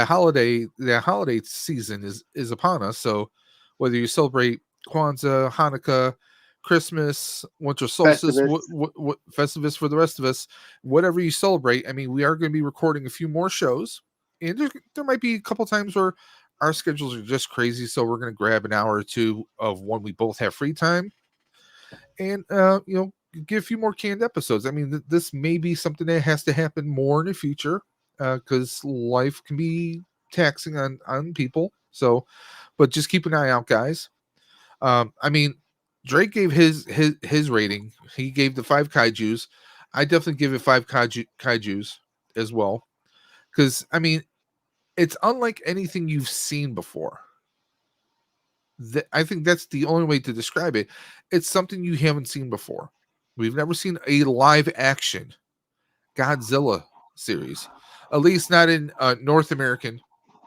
holiday season is upon us. So whether you celebrate Kwanzaa, Hanukkah, Christmas, winter solstice, Festivus. what Festivus for the rest of us, whatever you celebrate. I mean, we are going to be recording a few more shows, and there might be a couple times where our schedules are just crazy. So we're going to grab an hour or two of when we both have free time and get a few more canned episodes. I mean, this may be something that has to happen more in the future because life can be taxing on people. So, but just keep an eye out, guys. I mean, Drake gave his rating. He gave the 5 kaijus. I definitely give it 5 kaijus as well, because I mean, it's unlike anything you've seen before. I think that's the only way to describe it. It's something you haven't seen before. We've never seen a live action Godzilla series, at least not in North American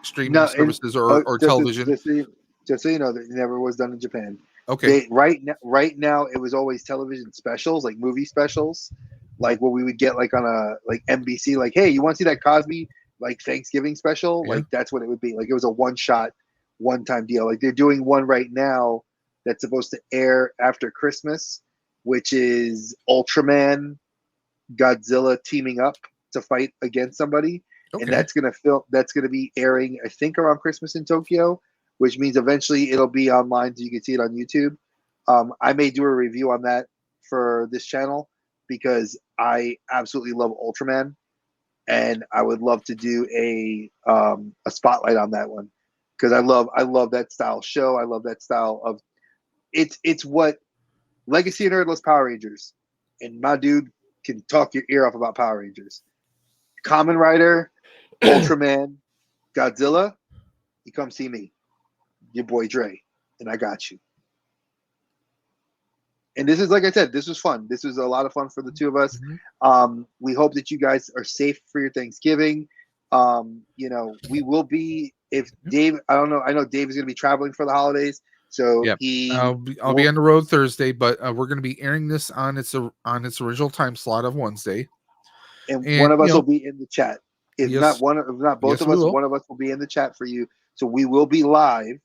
streaming No, and services or television. just so you know, that it never was done in Japan. Okay, They right now it was always television specials, like movie specials, like what we would get like on a like NBC, like hey, you want to see that Cosby like Thanksgiving special? yeah, Like that's what it would be. Like it was a one shot, one time deal. Like they're doing one right now that's supposed to air after Christmas, which is Ultraman Godzilla teaming up to fight against somebody, and okay, that's gonna be airing I think around Christmas in Tokyo, which means eventually it'll be online so you can see it on YouTube. I may do a review on that for this channel because I absolutely love Ultraman, and I would love to do a spotlight on that one because I love that style show. I love that style of it's what Legacy of Nerdless Power Rangers, and my dude can talk your ear off about Power Rangers. Common Rider, Ultraman, Godzilla, you come see me, your boy Dre, and I got you. And this is like I said, this was fun. This was a lot of fun for the two of us. mhm, We hope that you guys are safe for your Thanksgiving. We will be if Dave. I don't know. I know Dave is going to be traveling for the holidays, so yeah. he I'll be will. on the road Thursday, but we're going to be airing this on its original time slot of Wednesday, And one and of us will be in the chat. yes, If not both yes, of we us, will. one of us will be in the chat for you. So we will be live,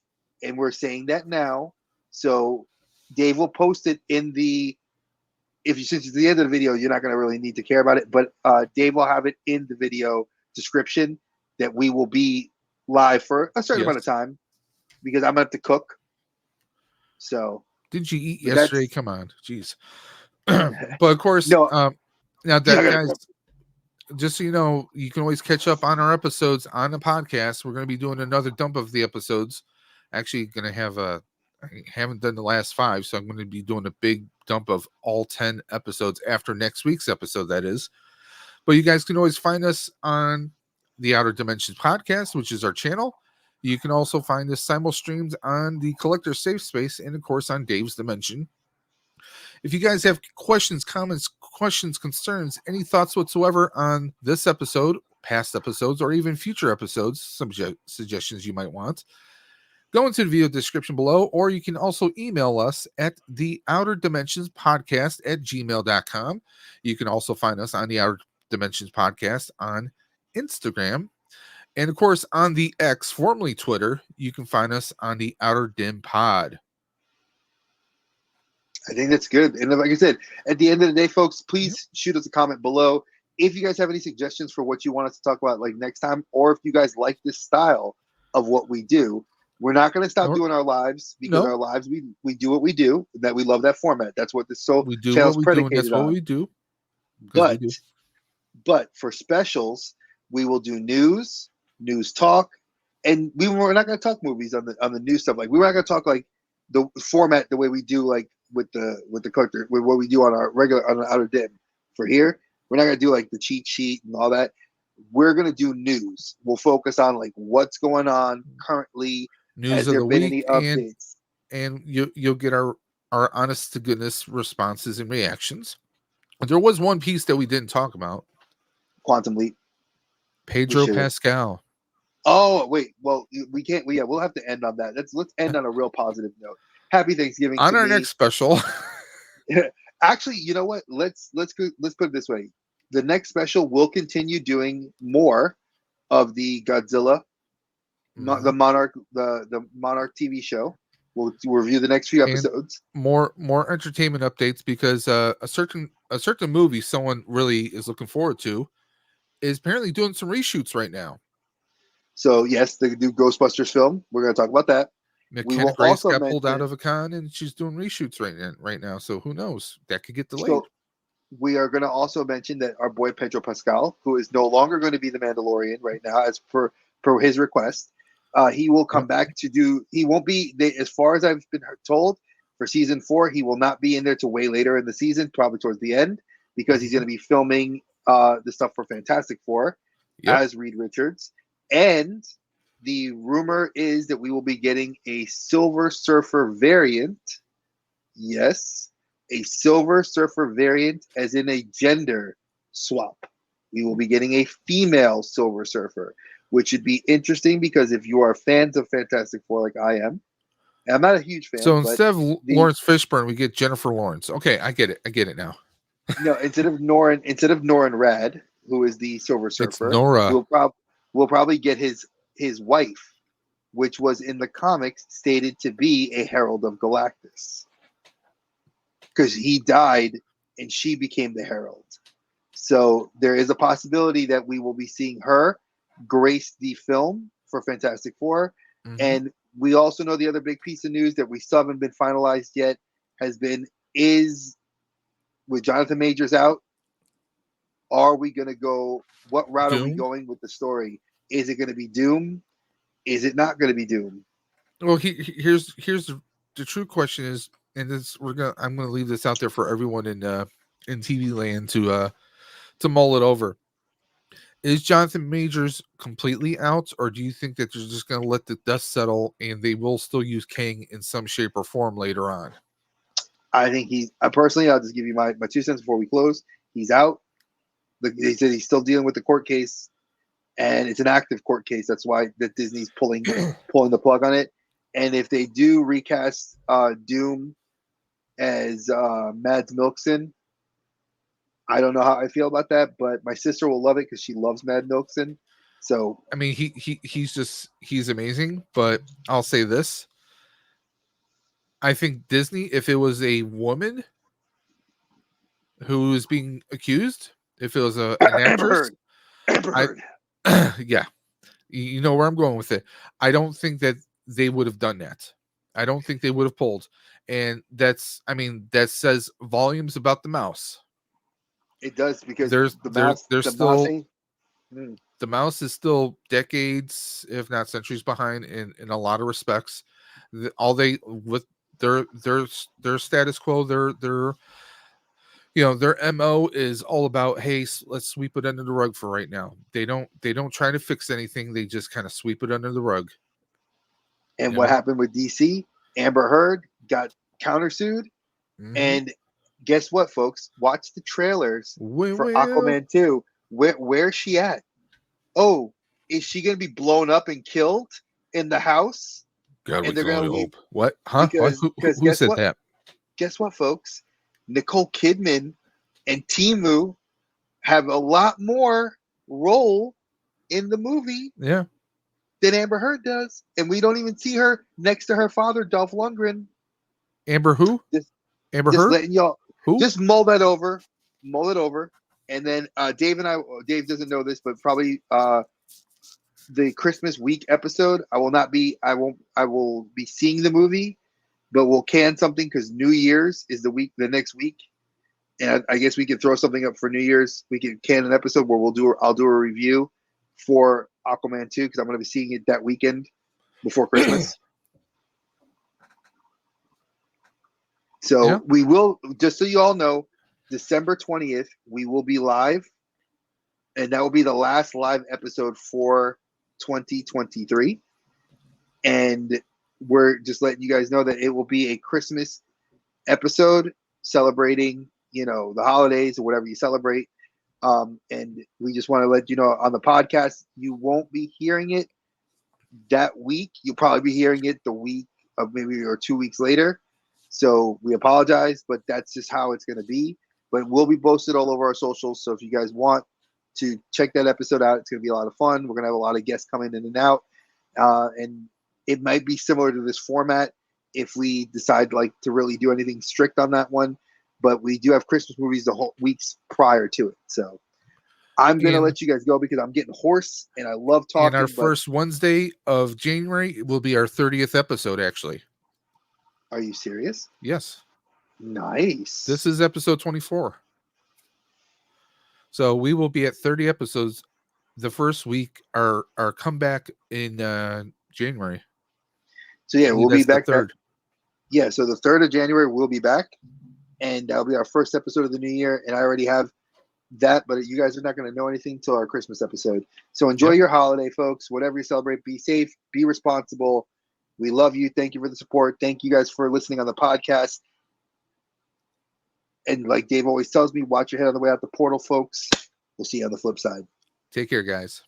and we're saying that now. So Dave will post it in the. If you since it's the end of the video, you're not going to really need to care about it. But Dave will have it in the video description that we will be live for a certain amount of Yes. time because I'm going to have to cook. So, Did you eat but yesterday? that's Come on, jeez. But of course, no, now you're that not guys, going to. just so you know, you can always catch up on our episodes on the podcast. We're going to be doing another dump of the episodes. Actually, going to have I haven't done the last 5, so I'm going to be doing a big dump of all 10 episodes after next week's episode. That is, but you guys can always find us on the Outer Dimensions podcast, which is our channel. You can also find us simul streams on the Collector Safe Space and, of course, on Dave's Dimension. If you guys have questions, comments, concerns, any thoughts whatsoever on this episode, past episodes, or even future episodes, some suggestions you might want, go into the video description below, or you can also email us at the Outer Dimensions Podcast at gmail.com. You can also find us on the Outer Dimensions Podcast on Instagram. And of course, on the X, formerly Twitter, you can find us on the Outer Dim Pod. I think that's good. And like I said, at the end of the day, folks, please shoot us a comment below. If you guys have any suggestions for what you want us to talk about like next time, or if you guys like this style of what we do, We're not going to stop Or- doing our lives because no, our lives we do what we do. That we love that format. That's what the we do channel what is we do, and that's predicated what on. we do because we But do. for specials, we will do news talk, and we're not going to talk movies on the news stuff. Like we're not going to talk like the format the way we do like with the collector with what we do on our regular on the outer dim. For here, we're not going to do like the cheat sheet and all that. We're going to do news. We'll focus on like what's going on currently. News Has of there the been week, any updates? and you'll get our honest to goodness responses and reactions. There was one piece that we didn't talk about. Quantum Leap. We Pedro should have. Pascal. Oh wait, well we can't. Yeah, we'll have to end on that. Let's end on a real positive note. Happy Thanksgiving On to our me. next special. Actually, you know what? Let's put it this way. The next special will continue doing more of the Godzilla, the Monarch TV show. We'll review the next few And episodes. more entertainment updates because a certain movie someone really is looking forward to is apparently doing some reshoots right now. So yes, the new Ghostbusters film. We're going to talk about that. We McKenna will Grace also got pulled out mention. of a con and she's doing reshoots right now. So who knows? That could get delayed. So we are going to also mention that our boy Pedro Pascal, who is no longer going to be the Mandalorian right now, as per his request, he will come back to do. He won't be, as far as I've been told, for season 4. He will not be in there till way later in the season, probably towards the end, because he's going to be filming the stuff for Fantastic Four as Reed Richards. And the rumor is that we will be getting a Silver Surfer variant. Yes, a Silver Surfer variant, as in a gender swap. We will be getting a female Silver Surfer, which would be interesting because if you are fans of Fantastic Four like I am, and I'm not a huge fan. So but instead of Lawrence Fishburne, we get Jennifer Lawrence. Okay, I get it now. No, instead of Norin Rad, who is the Silver It's Surfer, Nora. we'll probably get his wife, which was in the comics stated to be a Herald of Galactus, because he died and she became the Herald. So there is a possibility that we will be seeing her grace the film for Fantastic Four. And we also know the other big piece of news that we still haven't been finalized yet is with Jonathan Majors out, are we going to go, what route Doom? are we going with the story? Is it going to be Doom? Is it not going to be Doom? Well, here's the true question is, and this I'm gonna leave this out there for everyone in TV land to mull it over. Is Jonathan Majors completely out, or do you think that they're just gonna let the dust settle and they will still use Kang in some shape or form later on? I think personally, I'll just give you my 2 cents before we close. He's out. They said he's still dealing with the court case, and it's an active court case. That's why that Disney's pulling the plug on it. And if they do recast Doom as Mads Mikkelsen, I don't know how I feel about that, but my sister will love it because she loves Mads Mikkelsen. So I mean, he's amazing. But I'll say this: I think Disney, if it was a woman who was being accused, if it was an actress, Amber Heard. Yeah, you know where I'm going with it. I don't think that they would have done that. I don't think they would have pulled, and that says volumes about the mouse. It does, because there's still mouse the mouse is still decades, if not centuries, behind in a lot of respects. All they with their status quo, their MO is all about, hey, let's sweep it under the rug for right now. They don't try to fix anything. They just kind of sweep it under the rug. And what happened with DC? Amber Heard got countersued. And guess what, folks? Watch the trailers for Aquaman 2. Where's she at? Oh, is she going to be blown up and killed in the house? God, and they're going to leave. What? Huh? Because who said what? that? Guess what, folks? Nicole Kidman and Timu have a lot more role in the movie than Amber Heard does. And we don't even see her next to her father, Dolph Lundgren. Amber who? Amber Heard? Letting y'all who? Just mull it over. And then Dave doesn't know this, but probably the Christmas week episode, I will be seeing the movie, but we'll can something because New Year's is the next week. And I guess we could throw something up for New Year's. We could can an episode where I'll do a review for Aquaman 2 because I'm going to be seeing it that weekend before Christmas. So Yeah. we will, just so you all know, December 20th, we will be live. And that will be the last live episode for 2023. And we're just letting you guys know that it will be a Christmas episode celebrating, the holidays or whatever you celebrate. And we just want to let you know on the podcast, you won't be hearing it that week. You'll probably be hearing it the week of maybe or 2 weeks later. So we apologize, but that's just how it's going to be. But we'll be posted all over our socials. So if you guys want to check that episode out, it's going to be a lot of fun. We're going to have a lot of guests coming in and out. And it might be similar to this format if we decide to really do anything strict on that one. But we do have Christmas movies the whole weeks prior to it. So I'm going to let you guys go because I'm getting hoarse and I love talking. And our first Wednesday of January will be our 30th episode, actually. Are you serious? Yes. Nice. This is episode 24. So we will be at 30 episodes the first week, our comeback in January. So yeah, we'll be back. So the 3rd of January we'll be back, and that'll be our first episode of the new year. And I already have that, but you guys are not going to know anything till our Christmas episode. So enjoy your holiday, folks. Whatever you celebrate, be safe, be responsible. We love you. Thank you for the support. Thank you guys for listening on the podcast. And like Dave always tells me, watch your head on the way out the portal, folks. We'll see you on the flip side. Take care, guys.